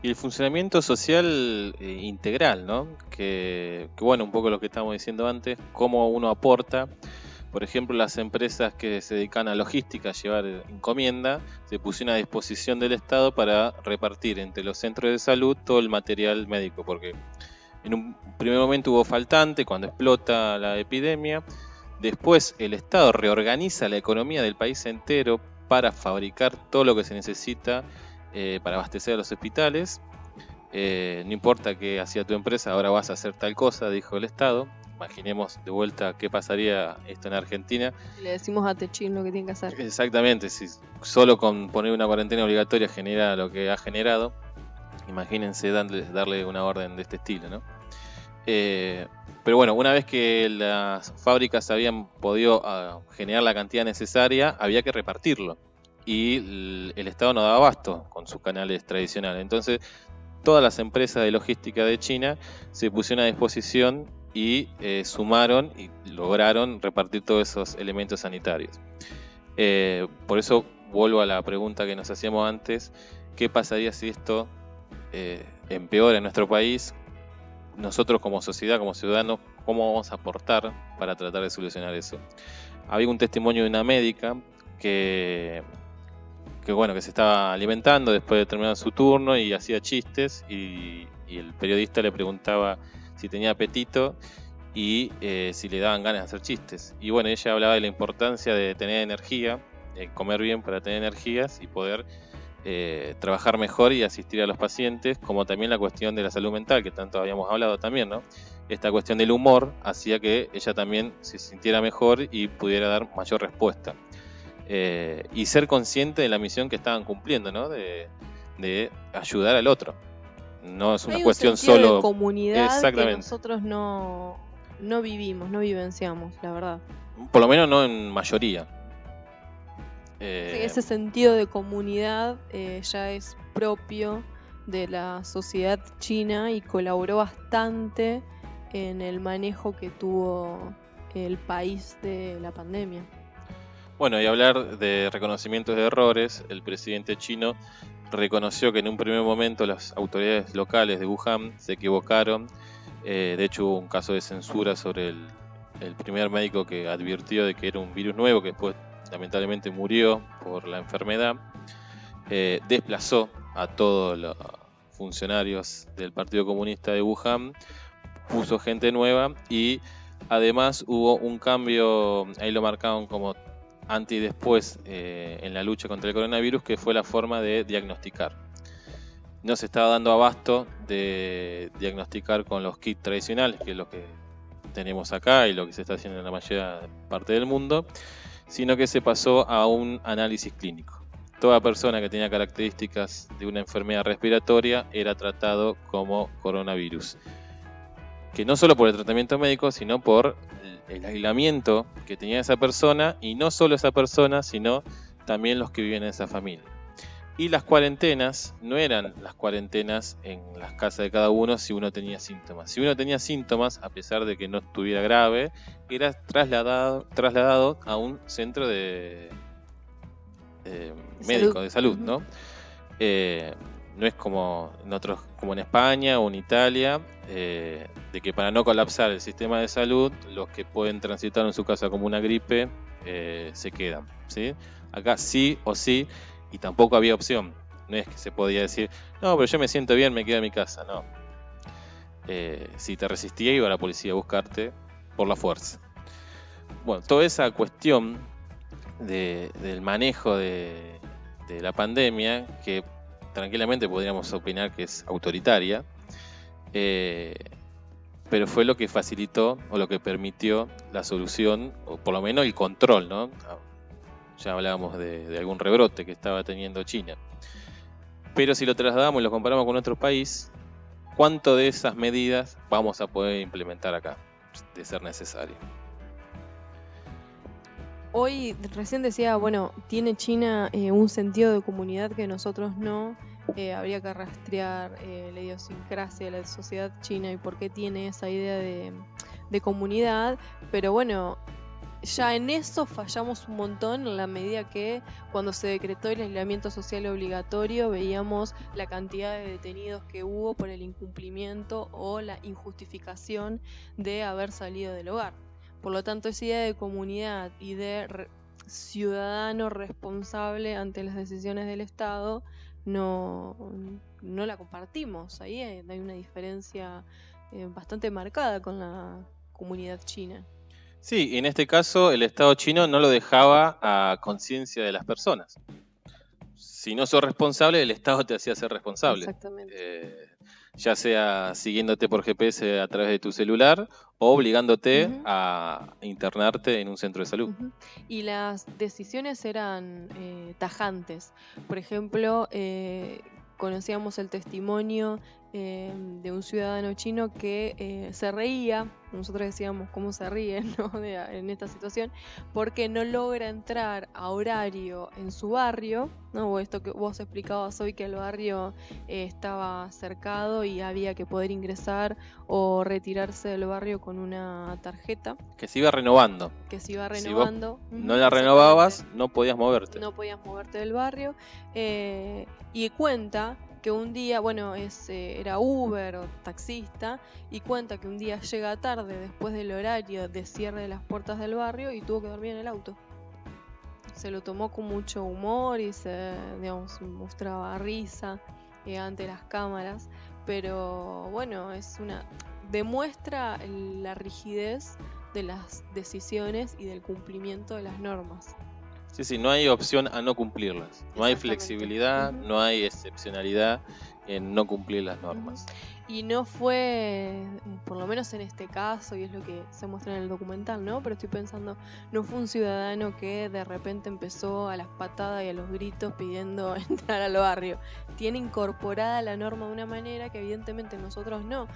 Y el funcionamiento social integral, ¿no? Que bueno, un poco lo que estábamos diciendo antes, cómo uno aporta. Por ejemplo, las empresas que se dedican a logística, a llevar encomienda, se pusieron a disposición del Estado para repartir entre los centros de salud todo el material médico, porque en un primer momento hubo faltante cuando explota la epidemia. Después el Estado reorganiza la economía del país entero para fabricar todo lo que se necesita para abastecer a los hospitales. No importa qué hacía tu empresa, ahora vas a hacer tal cosa, dijo el Estado. Imaginemos de vuelta qué pasaría esto en Argentina. Le decimos a Techín lo que tiene que hacer. Exactamente, si solo con poner una cuarentena obligatoria genera lo que ha generado, imagínense darle una orden de este estilo, ¿no? Pero bueno, una vez que las fábricas habían podido generar la cantidad necesaria, había que repartirlo. Y el Estado no daba abasto con sus canales tradicionales. Entonces, todas las empresas de logística de China se pusieron a disposición y sumaron y lograron repartir todos esos elementos sanitarios. Por eso vuelvo a la pregunta que nos hacíamos antes: ¿qué pasaría si esto empeora en nuestro país? Nosotros como sociedad, como ciudadanos, ¿cómo vamos a aportar para tratar de solucionar eso? Había un testimonio de una médica que se estaba alimentando después de terminar su turno y hacía chistes, y el periodista le preguntaba si tenía apetito y si le daban ganas de hacer chistes. Y bueno, ella hablaba de la importancia de tener energía, de comer bien para tener energías y poder trabajar mejor y asistir a los pacientes, como también la cuestión de la salud mental, que tanto habíamos hablado también, ¿no? Esta cuestión del humor hacía que ella también se sintiera mejor y pudiera dar mayor respuesta. Y ser consciente de la misión que estaban cumpliendo, ¿no? De ayudar al otro. No es una Hay cuestión un sentido solo... de comunidad que Exactamente. nosotros no vivimos, no vivenciamos, la verdad. Por lo menos no en mayoría. Ese sentido de comunidad ya es propio de la sociedad china y colaboró bastante en el manejo que tuvo el país de la pandemia. Bueno, y hablar de reconocimientos de errores, el presidente chino reconoció que en un primer momento las autoridades locales de Wuhan se equivocaron. De hecho, hubo un caso de censura sobre el primer médico que advirtió de que era un virus nuevo, que después lamentablemente murió por la enfermedad. Desplazó a todos los funcionarios del Partido Comunista de Wuhan, puso gente nueva y además hubo un cambio, ahí lo marcaron como antes y después en la lucha contra el coronavirus, que fue la forma de diagnosticar. No se estaba dando abasto de diagnosticar con los kits tradicionales, que es lo que tenemos acá y lo que se está haciendo en la mayor parte del mundo, sino que se pasó a un análisis clínico. Toda persona que tenía características de una enfermedad respiratoria era tratado como coronavirus. Que no solo por el tratamiento médico, sino por el aislamiento que tenía esa persona, y no solo esa persona, sino también los que viven en esa familia. Y las cuarentenas no eran las cuarentenas en las casas de cada uno si uno tenía síntomas. Si uno tenía síntomas, a pesar de que no estuviera grave, era trasladado a un centro de médico, de salud, ¿no? No es como en España o en Italia, de que para no colapsar el sistema de salud, los que pueden transitar en su casa como una gripe se quedan, ¿sí? Acá sí o sí, y tampoco había opción. No es que se podía decir, no, pero yo me siento bien, me quedo en mi casa. No. Si te resistía, iba la policía a buscarte por la fuerza. Bueno, toda esa cuestión del manejo de la pandemia, que tranquilamente podríamos opinar que es autoritaria, pero fue lo que facilitó o lo que permitió la solución, o por lo menos el control, ¿no? Ya hablábamos de algún rebrote que estaba teniendo China. Pero si lo trasladamos y lo comparamos con otro país, ¿cuánto de esas medidas vamos a poder implementar acá, de ser necesario? Hoy recién decía, bueno, tiene China un sentido de comunidad que nosotros no. Habría que rastrear la idiosincrasia de la sociedad china y por qué tiene esa idea de comunidad. Pero bueno, ya en eso fallamos un montón en la medida que cuando se decretó el aislamiento social obligatorio veíamos la cantidad de detenidos que hubo por el incumplimiento o la injustificación de haber salido del hogar. Por lo tanto, esa idea de comunidad y de ciudadano responsable ante las decisiones del Estado no la compartimos. Ahí hay una diferencia bastante marcada con la comunidad china. Sí, y en este caso el Estado chino no lo dejaba a conciencia de las personas. Si no sos responsable, el Estado te hacía ser responsable. Exactamente. Ya sea siguiéndote por GPS a través de tu celular o obligándote a internarte en un centro de salud. Y las decisiones eran tajantes. Por ejemplo, conocíamos el testimonio de un ciudadano chino que se reía, nosotros decíamos cómo se ríe, ¿no? en esta situación, porque no logra entrar a horario en su barrio, ¿no? O esto que vos explicabas hoy, que el barrio estaba cercado y había que poder ingresar o retirarse del barrio con una tarjeta. Que se iba renovando. Si vos no la renovabas, no podías moverte. No podías moverte del barrio. Y cuenta que un día, bueno, era Uber o taxista, y cuenta que un día llega tarde después del horario de cierre de las puertas del barrio y tuvo que dormir en el auto. Se lo tomó con mucho humor y mostraba risa ante las cámaras, pero bueno, demuestra la rigidez de las decisiones y del cumplimiento de las normas. Sí, no hay opción a no cumplirlas. No hay flexibilidad, no hay excepcionalidad. en no cumplir las normas. Y no fue, por lo menos en este caso, y es lo que se muestra en el documental, ¿no? Pero estoy pensando, no fue un ciudadano que de repente empezó a las patadas y a los gritos pidiendo entrar al barrio. Tiene incorporada la norma de una manera que evidentemente nosotros no.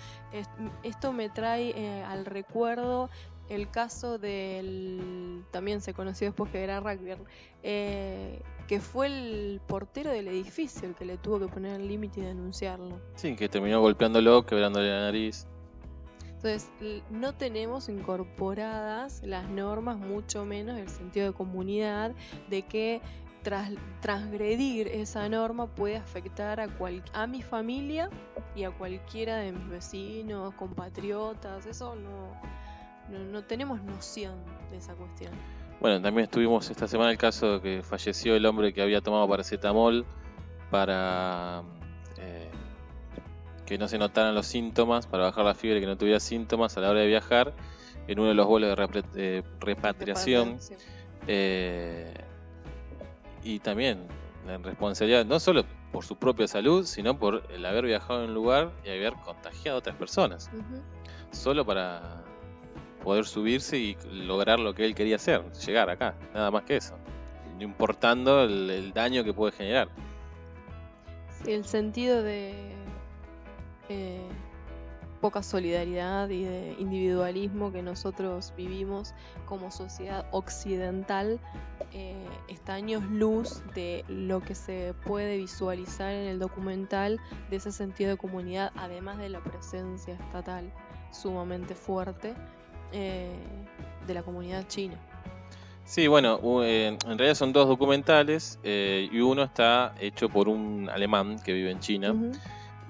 Esto me trae al recuerdo el caso del, también se conoció después que era Rugby, que fue el portero del edificio el que le tuvo que poner el límite y denunciarlo. Sí, que terminó golpeándolo, quebrándole la nariz. Entonces, no tenemos incorporadas las normas, mucho menos el sentido de comunidad, de que transgredir esa norma puede afectar a mi familia y a cualquiera de mis vecinos, compatriotas. Eso no tenemos noción de esa cuestión. Bueno, también estuvimos esta semana el caso de que falleció el hombre que había tomado paracetamol para que no se notaran los síntomas, para bajar la fiebre y que no tuviera síntomas a la hora de viajar en uno de los vuelos de repatriación. Y también la responsabilidad, no solo por su propia salud, sino por el haber viajado en un lugar y haber contagiado a otras personas. Solo para poder subirse y lograr lo que él quería hacer, llegar acá, nada más que eso, no importando el daño que puede generar. Sí, el sentido de poca solidaridad y de individualismo que nosotros vivimos como sociedad occidental está años luz de lo que se puede visualizar en el documental, de ese sentido de comunidad, además de la presencia estatal sumamente fuerte de la comunidad china. Sí, bueno, en realidad son dos documentales y uno está hecho por un alemán que vive en China.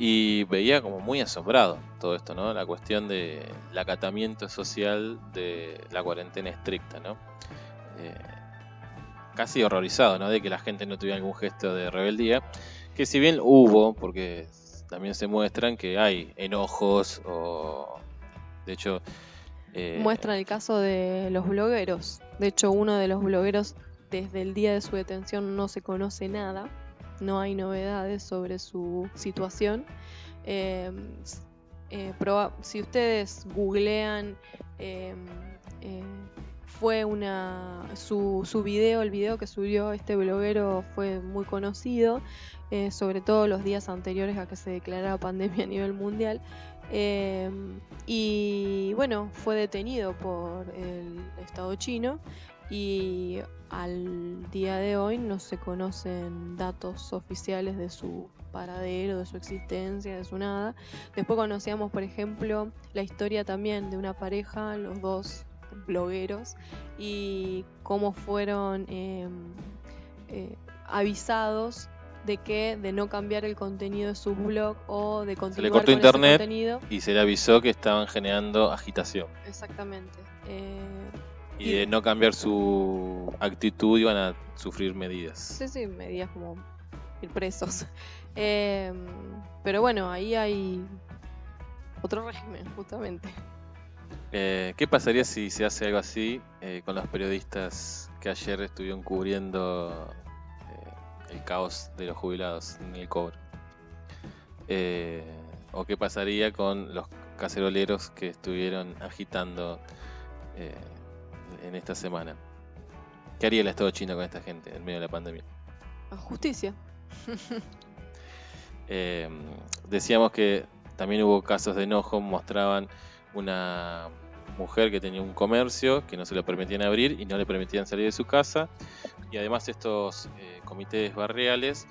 Y veía como muy asombrado todo esto, ¿no? La cuestión del acatamiento social de la cuarentena estricta, ¿no? Casi horrorizado, ¿no? De que la gente no tuviera algún gesto de rebeldía. Que si bien hubo, porque también se muestran que hay enojos o... De hecho... Muestran el caso de los blogueros. De hecho, uno de los blogueros, desde el día de su detención no se conoce nada. No hay novedades sobre su situación. Si ustedes googlean, fue su video, el video que subió este bloguero fue muy conocido, sobre todo los días anteriores a que se declarara pandemia a nivel mundial. Y bueno, fue detenido por el Estado chino y al día de hoy no se conocen datos oficiales de su paradero, de su existencia, de su nada. Después conocíamos, por ejemplo, la historia también de una pareja, los dos blogueros, y cómo fueron avisados de no cambiar el contenido de sus blogs o de continuar. Se le cortó con internet ese contenido. Y se le avisó que estaban generando agitación. Exactamente. Y de no cambiar su actitud iban a sufrir medidas. Sí, medidas como ir presos. Pero bueno, ahí hay otro régimen, justamente. ¿Qué pasaría si se hace algo así con los periodistas que ayer estuvieron cubriendo el caos de los jubilados en el cobro? ¿O qué pasaría con los caceroleros que estuvieron agitando en esta semana? ¿Qué haría el Estado chino con esta gente en medio de la pandemia? Justicia. Decíamos que también hubo casos de enojo, mostraban una mujer que tenía un comercio que no se lo permitían abrir y no le permitían salir de su casa, y además estos comités barriales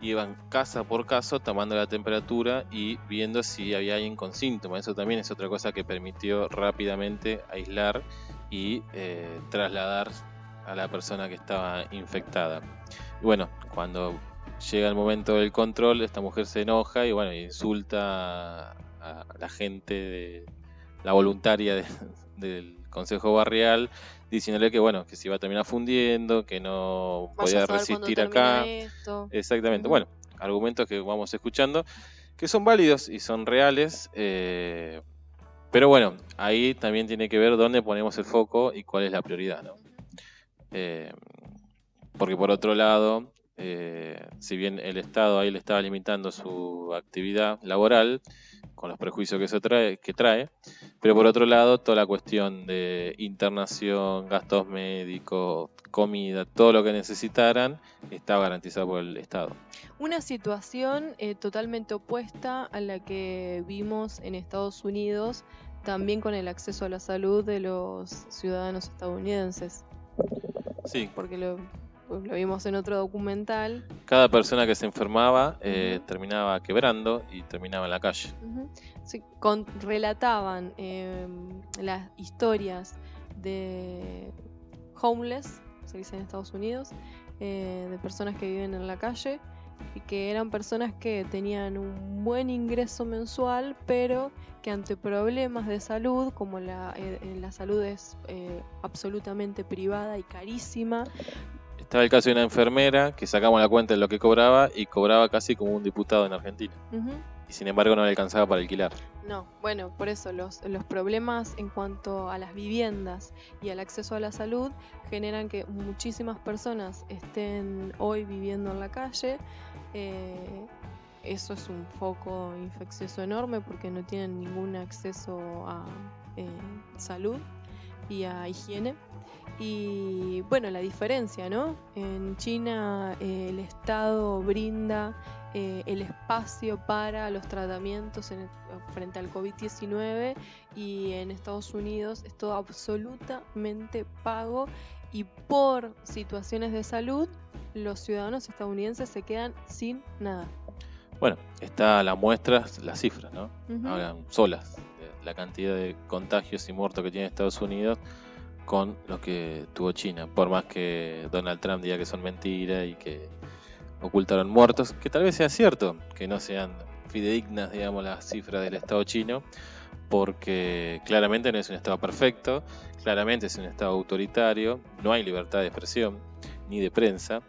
iban casa por casa tomando la temperatura y viendo si había alguien con síntomas. Eso también es otra cosa que permitió rápidamente aislar y trasladar a la persona que estaba infectada. Y bueno, cuando llega el momento del control, esta mujer se enoja y bueno, insulta a la gente, de la voluntaria del Consejo Barrial, diciéndole que bueno, que se iba a terminar fundiendo, que no podía resistir acá. Esto. Exactamente. Bueno, argumentos que vamos escuchando, que son válidos y son reales, pero bueno, ahí también tiene que ver dónde ponemos el foco y cuál es la prioridad, ¿no? Porque por otro lado, Si bien el Estado ahí le estaba limitando su actividad laboral, con los prejuicios que trae, pero por otro lado, toda la cuestión de internación, gastos médicos, comida, todo lo que necesitaran, estaba garantizado por el Estado. Una situación totalmente opuesta a la que vimos en Estados Unidos, también con el acceso a la salud de los ciudadanos estadounidenses. Sí. Porque lo vimos en otro documental. Cada persona que se enfermaba terminaba quebrando y terminaba en la calle. Sí, relataban las historias de homeless, se dice en Estados Unidos, de personas que viven en la calle y que eran personas que tenían un buen ingreso mensual, pero que ante problemas de salud, como la salud es absolutamente privada y carísima. Estaba el caso de una enfermera que sacamos la cuenta de lo que cobraba y cobraba casi como un diputado en Argentina. Y sin embargo no le alcanzaba para alquilar. No, bueno, por eso los problemas en cuanto a las viviendas y al acceso a la salud generan que muchísimas personas estén hoy viviendo en la calle. Eso es un foco infeccioso enorme porque no tienen ningún acceso a salud y a higiene. Y bueno, la diferencia, ¿no? En China el Estado brinda el espacio para los tratamientos frente al COVID-19 y en Estados Unidos es todo absolutamente pago y por situaciones de salud los ciudadanos estadounidenses se quedan sin nada. Bueno, está la muestra, las cifras, ¿no? Hablan solas de la cantidad de contagios y muertos que tiene Estados Unidos con lo que tuvo China, por más que Donald Trump diga que son mentiras y que ocultaron muertos, que tal vez sea cierto, que no sean fidedignas, digamos, las cifras del Estado chino, porque claramente no es un Estado perfecto, claramente es un Estado autoritario, no hay libertad de expresión ni de prensa,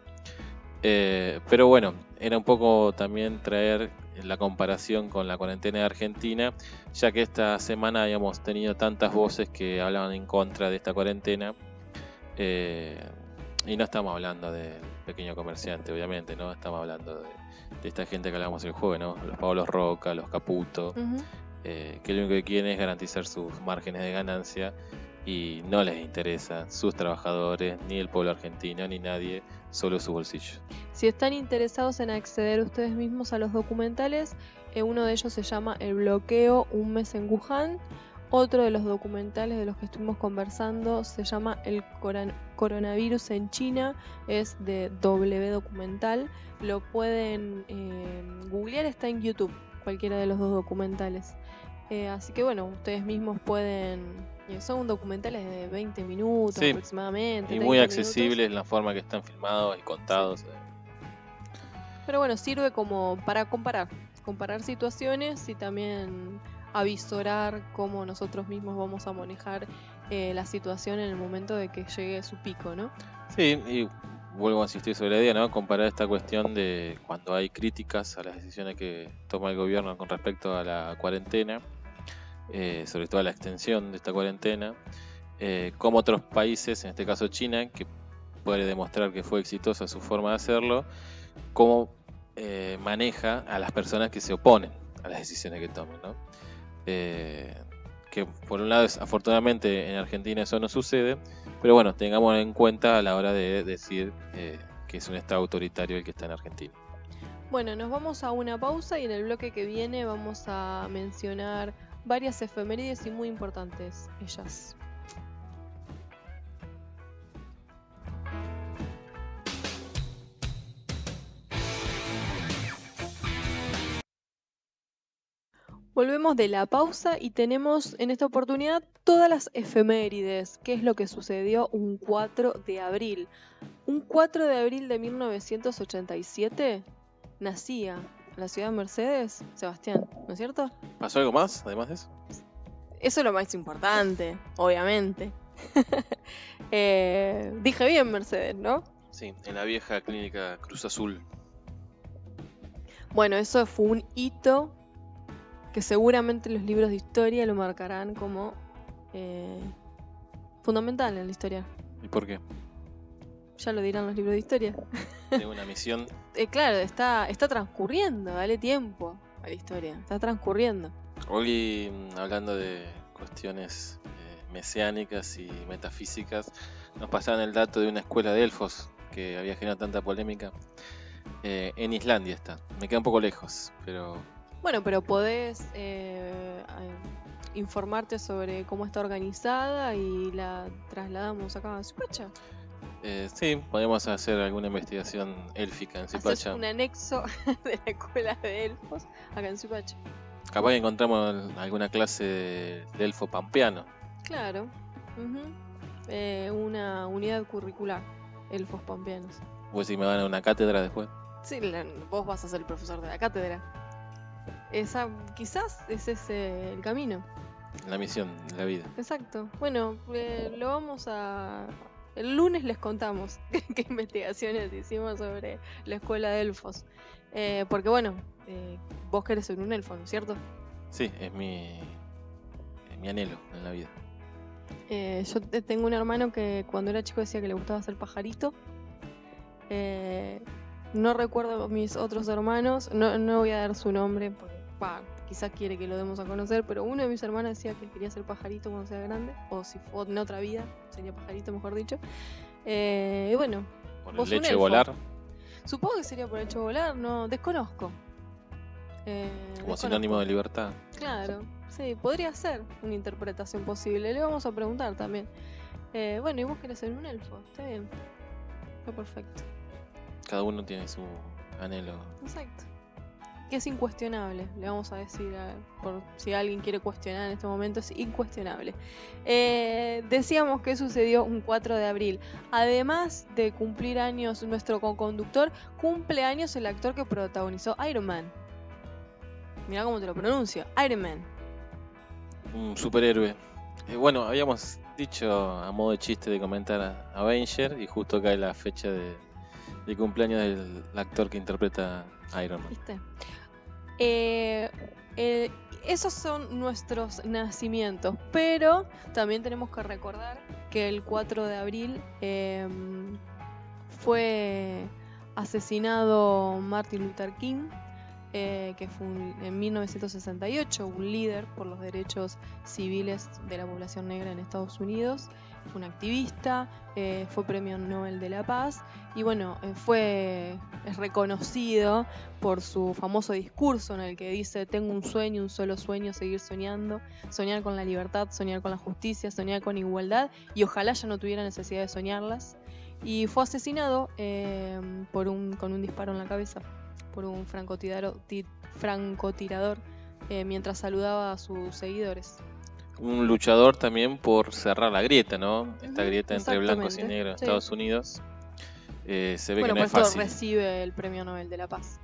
pero bueno, era un poco también traer la comparación con la cuarentena de Argentina, ya que esta semana habíamos tenido tantas voces que hablaban en contra de esta cuarentena, y no estamos hablando del pequeño comerciante, obviamente, no estamos hablando de esta gente que hablamos el jueves, ¿no? Los Pablos Roca, los Caputo, que lo único que quieren es garantizar sus márgenes de ganancia y no les interesa sus trabajadores, ni el pueblo argentino, ni nadie, solo su bolsillo. Si están interesados en acceder ustedes mismos a los documentales, uno de ellos se llama El bloqueo, un mes en Wuhan. Otro de los documentales de los que estuvimos conversando se llama El coronavirus en China, es de W Documental. Lo pueden googlear, está en YouTube, cualquiera de los dos documentales. Así que bueno, ustedes mismos pueden... son documentales de 20 minutos aproximadamente. Y muy accesibles en la forma que están filmados y contados. Sí. Pero bueno, sirve como para comparar situaciones y también avisorar cómo nosotros mismos vamos a manejar la situación en el momento de que llegue su pico, ¿no? Sí, y vuelvo a insistir sobre la idea, ¿no? Comparar esta cuestión de cuando hay críticas a las decisiones que toma el gobierno con respecto a la cuarentena, sobre todo a la extensión de esta cuarentena, como otros países, en este caso China, que puede demostrar que fue exitosa su forma de hacerlo, cómo maneja a las personas que se oponen a las decisiones que tomen, ¿no? Que por un lado, afortunadamente en Argentina eso no sucede, pero bueno, tengámoslo en cuenta a la hora de decir que es un Estado autoritario el que está en Argentina. Bueno, nos vamos a una pausa y en el bloque que viene vamos a mencionar varias efemérides y muy importantes ellas. Volvemos de la pausa y tenemos en esta oportunidad todas las efemérides. ¿Qué es lo que sucedió un 4 de abril? Un 4 de abril de 1987 nacía en la ciudad de Mercedes Sebastián, ¿no es cierto? ¿Pasó algo más, además de eso? Eso es lo más importante, obviamente. Dije bien Mercedes, ¿no? Sí, en la vieja clínica Cruz Azul. Bueno, eso fue un hito que seguramente los libros de historia lo marcarán como fundamental en la historia. ¿Y por qué? ya lo dirán los libros de historia. Tengo una misión. Claro, está transcurriendo, dale tiempo a la historia, está transcurriendo. Hoy, hablando de cuestiones mesiánicas y metafísicas, nos pasaron el dato de una escuela de elfos que había generado tanta polémica. En Islandia está. Me queda un poco lejos, pero... Bueno, pero podés informarte sobre cómo está organizada y la trasladamos acá a Suipacha. Sí, podemos hacer alguna investigación élfica en Suipacha. Haces un anexo de la escuela de elfos acá en Suipacha. Capaz que encontramos alguna clase de elfo pampeano. Claro. Una unidad curricular, elfos pampeanos. Pues si me van a una cátedra después. Sí, vos vas a ser el profesor de la cátedra. Quizás ese es el camino. La misión, la vida. Exacto. Bueno, lo vamos a... El lunes les contamos qué investigaciones hicimos sobre la escuela de elfos. Porque bueno, vos querés ser un elfo, ¿no es cierto? Sí, es mi anhelo en la vida. Yo tengo un hermano que cuando era chico decía que le gustaba ser pajarito. No recuerdo mis otros hermanos, no voy a dar su nombre, porque quizás quiere que lo demos a conocer, pero uno de mis hermanos decía que quería ser pajarito cuando sea grande, o si fue en otra vida, sería pajarito mejor dicho. Y bueno, ¿Por vos el un hecho de elfo. volar? Supongo que sería por el hecho de volar, no, desconozco. Como sinónimo de libertad. Claro, sí, podría ser una interpretación posible, le vamos a preguntar también. Bueno, y vos querés ser un elfo, está bien, está perfecto. Cada uno tiene su anhelo. Exacto. Que es incuestionable, le vamos a decir, por si alguien quiere cuestionar en este momento, es incuestionable. Decíamos que sucedió un 4 de abril. Además de cumplir años nuestro conductor, cumple años el actor que protagonizó Iron Man. Mirá cómo te lo pronuncio, Iron Man. Un superhéroe. Bueno, habíamos dicho a modo de chiste de comentar a Avenger y justo cae la fecha de cumpleaños del actor que interpreta a Iron Man. ¿Viste? Esos son nuestros nacimientos, pero también tenemos que recordar que el 4 de abril fue asesinado Martin Luther King, que fue en 1968 un líder por los derechos civiles de la población negra en Estados Unidos. Fue un activista, fue premio Nobel de la Paz y bueno, es reconocido por su famoso discurso en el que dice: tengo un sueño, un solo sueño, seguir soñando, soñar con la libertad, soñar con la justicia, soñar con igualdad y ojalá ya no tuviera necesidad de soñarlas. Y fue asesinado con un disparo en la cabeza por un francotirador mientras saludaba a sus seguidores. Un luchador también por cerrar la grieta, ¿no? Esta grieta entre blancos y negros en Estados Unidos. Se ve que no es fácil. Por eso recibe el premio Nobel de la Paz.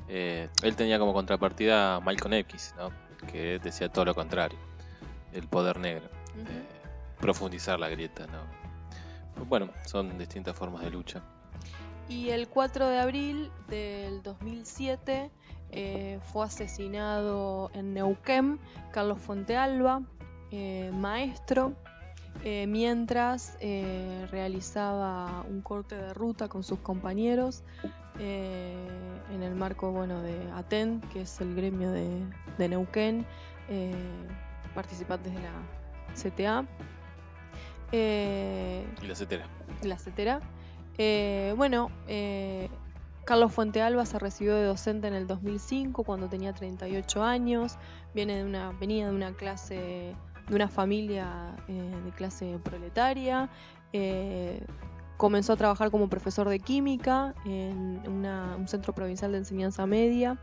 Él tenía como contrapartida a Malcolm X, ¿no? Que decía todo lo contrario, el poder negro, profundizar la grieta, ¿no? Pues bueno, son distintas formas de lucha. Y el 4 de abril del 2007 fue asesinado en Neuquén Carlos Fontealba, maestro, mientras realizaba un corte de ruta con sus compañeros en el marco de ATEN, que es el gremio de Neuquén, participantes de la CTA. Y la CETERA. La CETERA. Carlos Fontealba se recibió de docente en el 2005 cuando tenía 38 años. Venía de una clase, de una familia de clase proletaria. Comenzó a trabajar como profesor de química en un centro provincial de enseñanza media,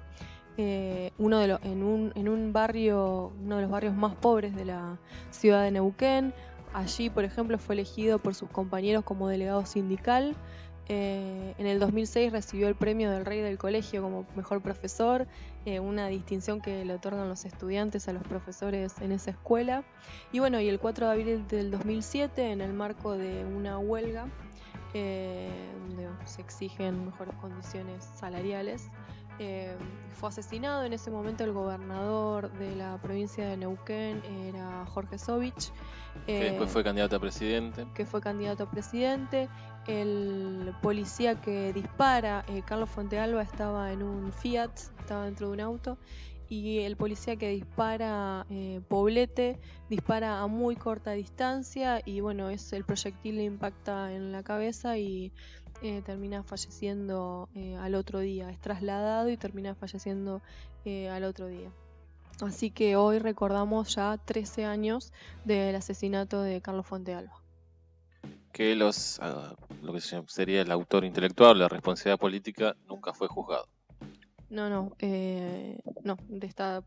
en un barrio, uno de los barrios más pobres de la ciudad de Neuquén. Allí, por ejemplo, fue elegido por sus compañeros como delegado sindical. En el 2006 recibió el premio del Rey del Colegio como mejor profesor, una distinción que le otorgan los estudiantes a los profesores en esa escuela. Y bueno, y el 4 de abril del 2007, en el marco de una huelga, donde se exigen mejores condiciones salariales, fue asesinado. En ese momento el gobernador de la provincia de Neuquén era Jorge Sovich, que después fue candidato a presidente. el policía que dispara, Carlos Fontealba, estaba en un Fiat, estaba dentro de un auto, y el policía que dispara, Poblete, dispara a muy corta distancia y bueno, el proyectil le impacta en la cabeza y termina falleciendo al otro día. Es trasladado y termina falleciendo al otro día. Así que hoy recordamos ya 13 años del asesinato de Carlos Fontealba. Que lo que sería el autor intelectual, la responsabilidad política, nunca fue juzgado. No,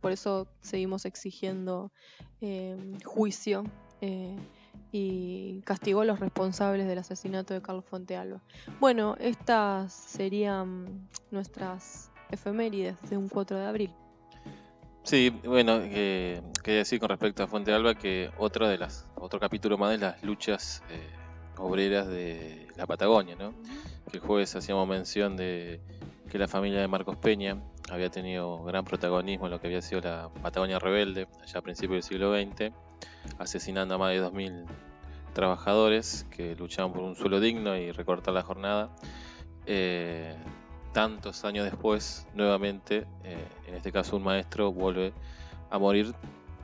por eso seguimos exigiendo juicio y castigo a los responsables del asesinato de Carlos Fontealba. Bueno, estas serían nuestras efemérides de un 4 de abril. Sí, bueno, quería decir con respecto a Fontealba que otro capítulo más de las luchas obreras de la Patagonia, ¿no? Que el jueves hacíamos mención de que la familia de Marcos Peña había tenido gran protagonismo en lo que había sido la Patagonia rebelde, allá a principios del siglo XX, asesinando a más de 2.000 trabajadores que luchaban por un suelo digno y recortar la jornada. Tantos años después, nuevamente, en este caso un maestro vuelve a morir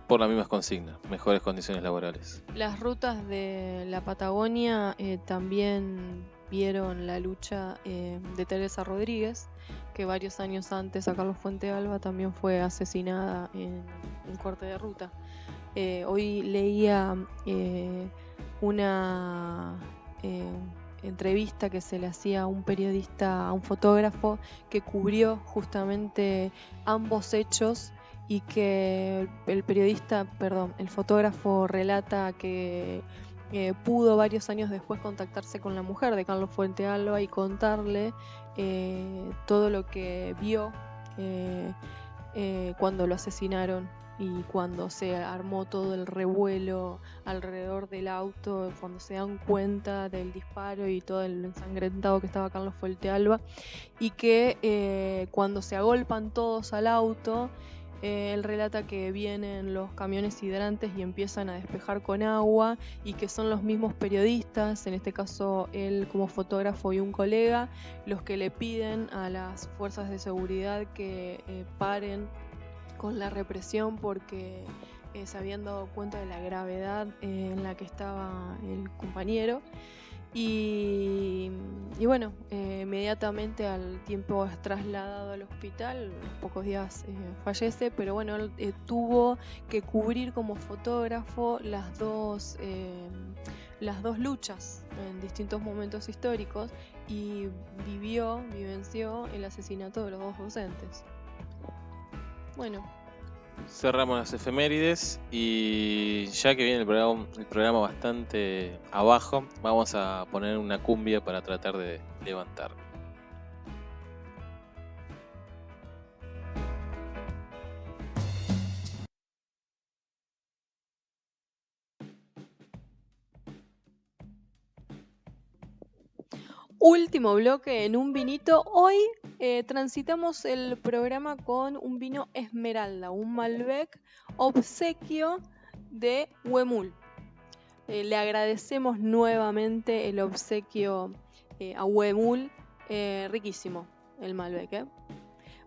por las mismas consignas, mejores condiciones laborales. Las rutas de la Patagonia también vieron la lucha de Teresa Rodríguez, que varios años antes a Carlos Fontealba también fue asesinada en un corte de ruta. Hoy leía una entrevista que se le hacía a un periodista, a un fotógrafo que cubrió justamente ambos hechos y que el fotógrafo relata que pudo varios años después contactarse con la mujer de Carlos Fontealba y contarle todo lo que vio cuando lo asesinaron y cuando se armó todo el revuelo alrededor del auto, cuando se dan cuenta del disparo y todo el ensangrentado que estaba Carlos Fontealba, y que cuando se agolpan todos al auto, él relata que vienen los camiones hidrantes y empiezan a despejar con agua y que son los mismos periodistas, en este caso él como fotógrafo y un colega, los que le piden a las fuerzas de seguridad que paren con la represión porque se habían dado cuenta de la gravedad en la que estaba el compañero. Y bueno, inmediatamente al tiempo es trasladado al hospital, pocos días fallece, pero bueno, él tuvo que cubrir como fotógrafo las dos luchas en distintos momentos históricos y vivenció el asesinato de los dos docentes. Bueno. Cerramos las efemérides y ya que viene el programa bastante abajo, vamos a poner una cumbia para tratar de levantar. Último bloque en un vinito. Hoy transitamos el programa con un vino Esmeralda, un Malbec obsequio de Huemul. Le agradecemos nuevamente el obsequio a Huemul. Riquísimo el Malbec.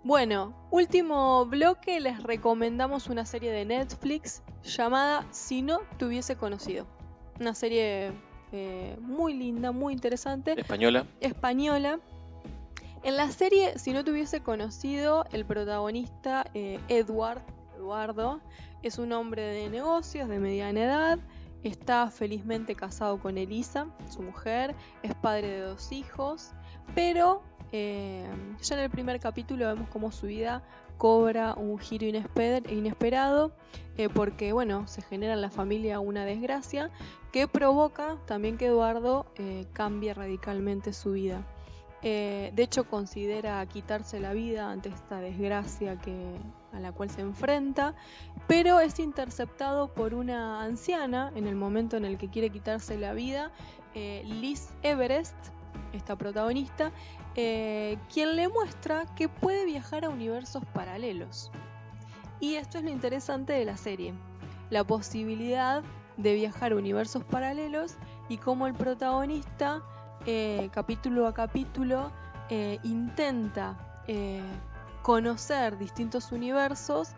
Bueno, último bloque, les recomendamos una serie de Netflix llamada Si no te hubiese conocido. Una serie muy linda, muy interesante. Española. En la serie, si no te hubiese conocido, el protagonista, Eduardo, es un hombre de negocios de mediana edad, está felizmente casado con Elisa, su mujer, es padre de 2 hijos, pero ya en el primer capítulo vemos cómo su vida cobra un giro inesperado porque bueno, se genera en la familia una desgracia que provoca también que Eduardo cambie radicalmente su vida. De hecho considera quitarse la vida ante esta desgracia a la cual se enfrenta, pero es interceptado por una anciana en el momento en el que quiere quitarse la vida, Liz Everest, esta protagonista, quien le muestra que puede viajar a universos paralelos. Y esto es lo interesante de la serie, la posibilidad de viajar a universos paralelos y cómo el protagonista capítulo a capítulo, intenta conocer distintos universos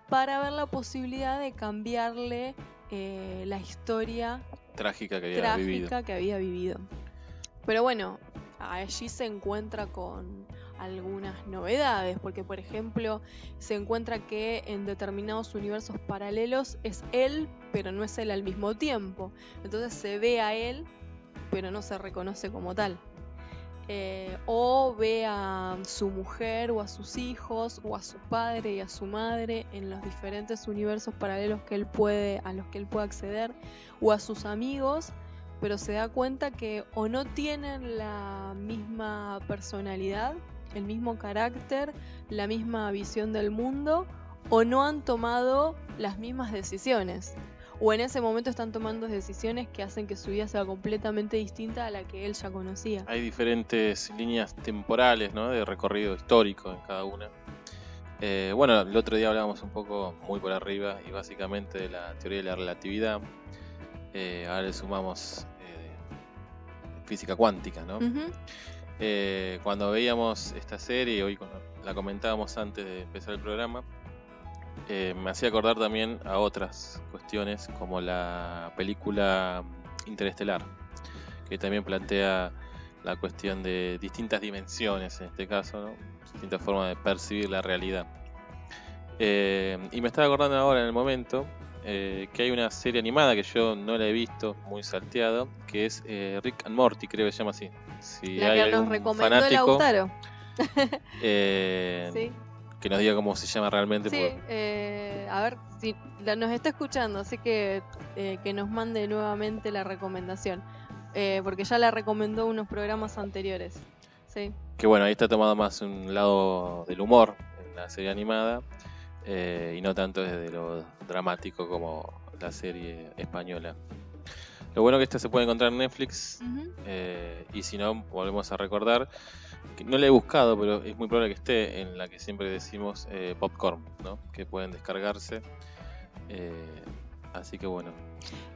para ver la posibilidad de cambiarle la historia trágica que había vivido. Pero bueno, allí se encuentra con algunas novedades, porque por ejemplo se encuentra que en determinados universos paralelos es él, pero no es él al mismo tiempo. Entonces se ve a él, pero no se reconoce como tal. O ve a su mujer o a sus hijos o a su padre y a su madre en los diferentes universos paralelos a los que él puede acceder, o a sus amigos, pero se da cuenta que o no tienen la misma personalidad, el mismo carácter, la misma visión del mundo, o no han tomado las mismas decisiones. O en ese momento están tomando decisiones que hacen que su vida sea completamente distinta a la que él ya conocía. Hay diferentes líneas temporales, ¿no? De recorrido histórico en cada una. Bueno, el otro día hablábamos un poco muy por arriba y básicamente de la teoría de la relatividad. Ahora le sumamos física cuántica, ¿no? Uh-huh. Cuando veíamos esta serie, hoy cuando la comentábamos antes de empezar el programa, me hacía acordar también a otras cuestiones como la película Interestelar, que también plantea la cuestión de distintas dimensiones en este caso, ¿no? Distintas formas de percibir la realidad. Y me estaba acordando ahora en el momento que hay una serie animada que yo no la he visto, muy salteado, que es Rick and Morty, creo que se llama así. Si la hay que nos algún recomendó fanático, Lautaro. Sí. Que nos diga cómo se llama realmente. Sí, a ver si nos está escuchando, así que nos mande nuevamente la recomendación, porque ya la recomendó unos programas anteriores. Sí. Que bueno, ahí está tomado más un lado del humor en la serie animada, y no tanto desde lo dramático como la serie española. Lo bueno que esta se puede encontrar en Netflix. Uh-huh. Y si no, volvemos a recordar que no la he buscado, pero es muy probable que esté en la que siempre decimos Popcorn, ¿no? Que pueden descargarse. Así que bueno.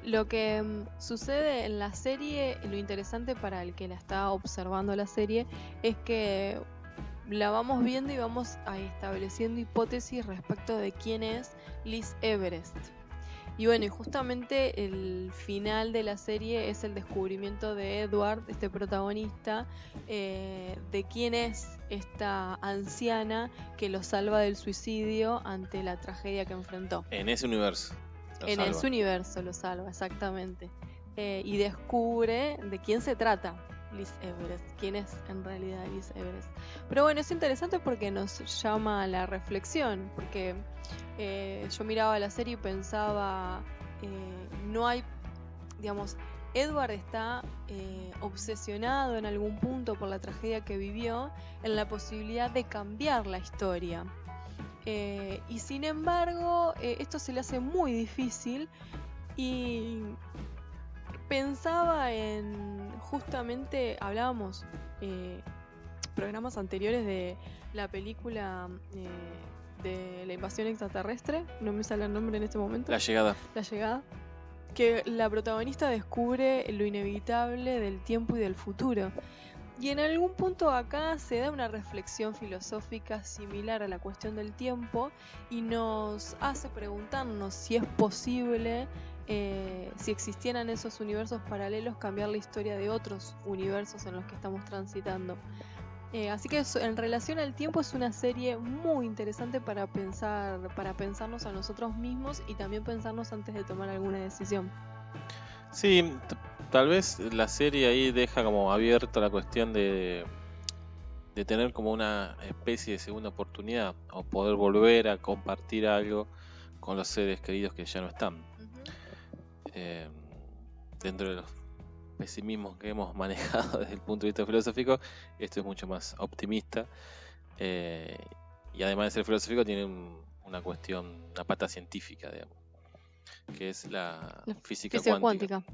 Lo que sucede en la serie, lo interesante para el que la está observando la serie, es que la vamos viendo y vamos estableciendo hipótesis respecto de quién es Liz Everest. Y bueno, y justamente el final de la serie es el descubrimiento de Edward, este protagonista, de quién es esta anciana que lo salva del suicidio ante la tragedia que enfrentó. En ese universo. En ese universo lo salva, exactamente. Y descubre de quién se trata Liz Everest, quién es en realidad Liz Everest. Pero bueno, es interesante porque nos llama a la reflexión, porque yo miraba la serie y pensaba, no hay, digamos, Edward está obsesionado en algún punto por la tragedia que vivió, en la posibilidad de cambiar la historia. Y sin embargo, esto se le hace muy difícil, y pensaba en, justamente hablábamos programas anteriores de la película de la invasión extraterrestre, no me sale el nombre en este momento. La llegada. Que la protagonista descubre lo inevitable del tiempo y del futuro. Y en algún punto acá se da una reflexión filosófica similar a la cuestión del tiempo y nos hace preguntarnos si es posible, si existieran esos universos paralelos, cambiar la historia de otros universos en los que estamos transitando. Así que en relación al tiempo es una serie muy interesante para pensarnos a nosotros mismos y también pensarnos antes de tomar alguna decisión. Sí, tal vez la serie ahí deja como abierto la cuestión de tener como una especie de segunda oportunidad o poder volver a compartir algo con los seres queridos que ya no están. Uh-huh. Dentro de los pesimismos que hemos manejado desde el punto de vista filosófico, esto es mucho más optimista, y además de ser filosófico tiene una cuestión, una pata científica, digamos, que es la física cuántica.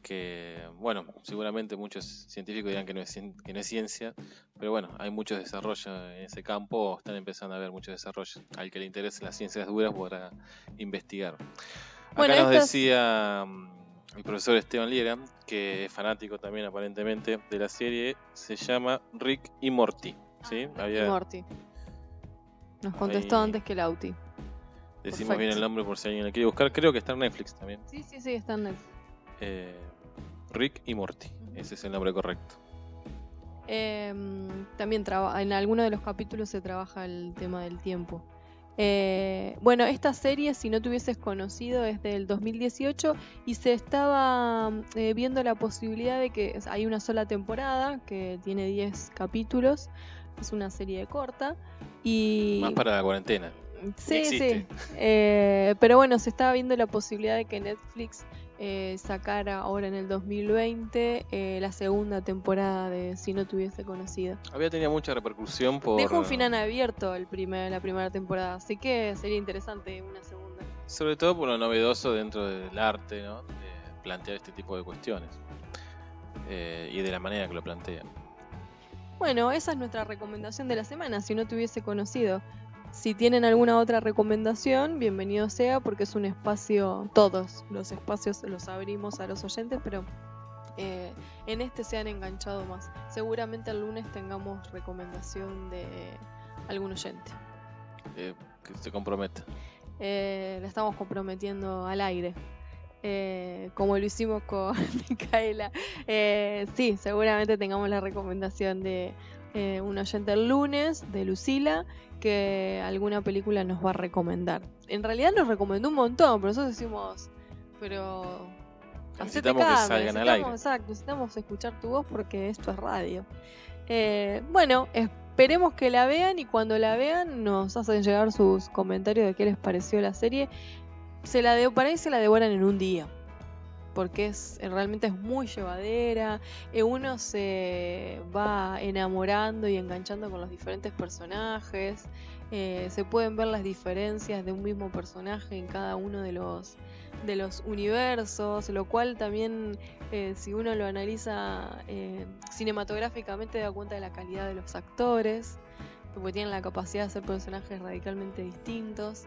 Que, bueno, seguramente muchos científicos dirán que no es ciencia, pero bueno, hay muchos desarrollos en ese campo, están empezando a haber muchos desarrollos. Al que le interese las ciencias duras podrá investigar. Acá nos decía el profesor Esteban Liera, que es fanático también aparentemente de la serie, se llama Rick y Morty. ¿Sí? Y Morty. Nos contestó ahí antes que el Auti. Decimos Perfecto. bien el nombre por si alguien lo quiere buscar. Creo que está en Netflix también. Sí, está en Netflix. Rick y Morty, ese es el nombre correcto. También en alguno de los capítulos se trabaja el tema del tiempo. Bueno, esta serie, si no te hubieses conocido, es del 2018 y se estaba viendo la posibilidad de que hay una sola temporada que tiene 10 capítulos. Es una serie corta y... Más para la cuarentena. Sí. Pero bueno, se estaba viendo la posibilidad de que Netflix sacara ahora en el 2020 la segunda temporada de Si no te hubiese conocido. Había tenido mucha repercusión por... Deja un final abierto la primera temporada, así que sería interesante una segunda. Sobre todo por lo novedoso dentro del arte, ¿no? De plantear este tipo de cuestiones. Y de la manera que lo plantean. Bueno, esa es nuestra recomendación de la semana, Si no te hubiese conocido. Si tienen alguna otra recomendación, bienvenido sea, porque es un espacio, todos los espacios los abrimos a los oyentes, pero en este se han enganchado más. Seguramente el lunes tengamos recomendación de algún oyente. Que se comprometa. La estamos comprometiendo al aire. Como lo hicimos con Micaela. Sí, seguramente tengamos la recomendación de un oyente el lunes, de Lucila, que alguna película nos va a recomendar. En realidad nos recomendó un montón, pero nosotros decimos, pero necesitamos que salgan al aire. Exacto, necesitamos escuchar tu voz porque esto es radio. Bueno, esperemos que la vean y cuando la vean nos hacen llegar sus comentarios de qué les pareció la serie. Para ahí se la devoran en un día, porque realmente es muy llevadera. Uno se va enamorando y enganchando con los diferentes personajes. Se pueden ver las diferencias de un mismo personaje en cada uno de los universos, lo cual también, si uno lo analiza cinematográficamente, da cuenta de la calidad de los actores, porque tienen la capacidad de hacer personajes radicalmente distintos.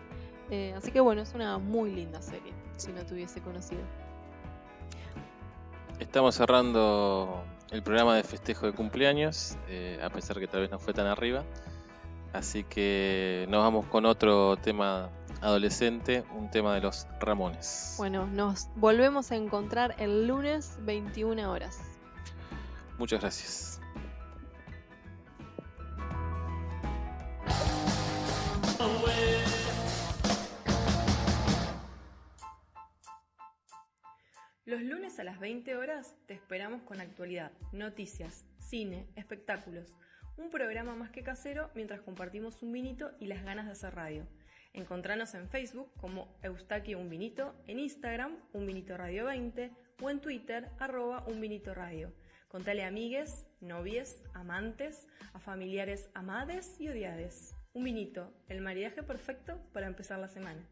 Así que bueno, es una muy linda serie, si no te hubiese conocido. Estamos cerrando el programa de festejo de cumpleaños, a pesar que tal vez no fue tan arriba. Así que nos vamos con otro tema adolescente, un tema de los Ramones. Bueno, nos volvemos a encontrar el lunes 21 horas. Muchas gracias. Los lunes a las 20 horas te esperamos con actualidad, noticias, cine, espectáculos. Un programa más que casero mientras compartimos un vinito y las ganas de hacer radio. Encontranos en Facebook como Eustaquio Un Vinito, en Instagram Un Vinito Radio 20 o en Twitter @Un Vinito Radio. Contale a amigues, novies, amantes, a familiares amades y odiades. Un vinito, el maridaje perfecto para empezar la semana.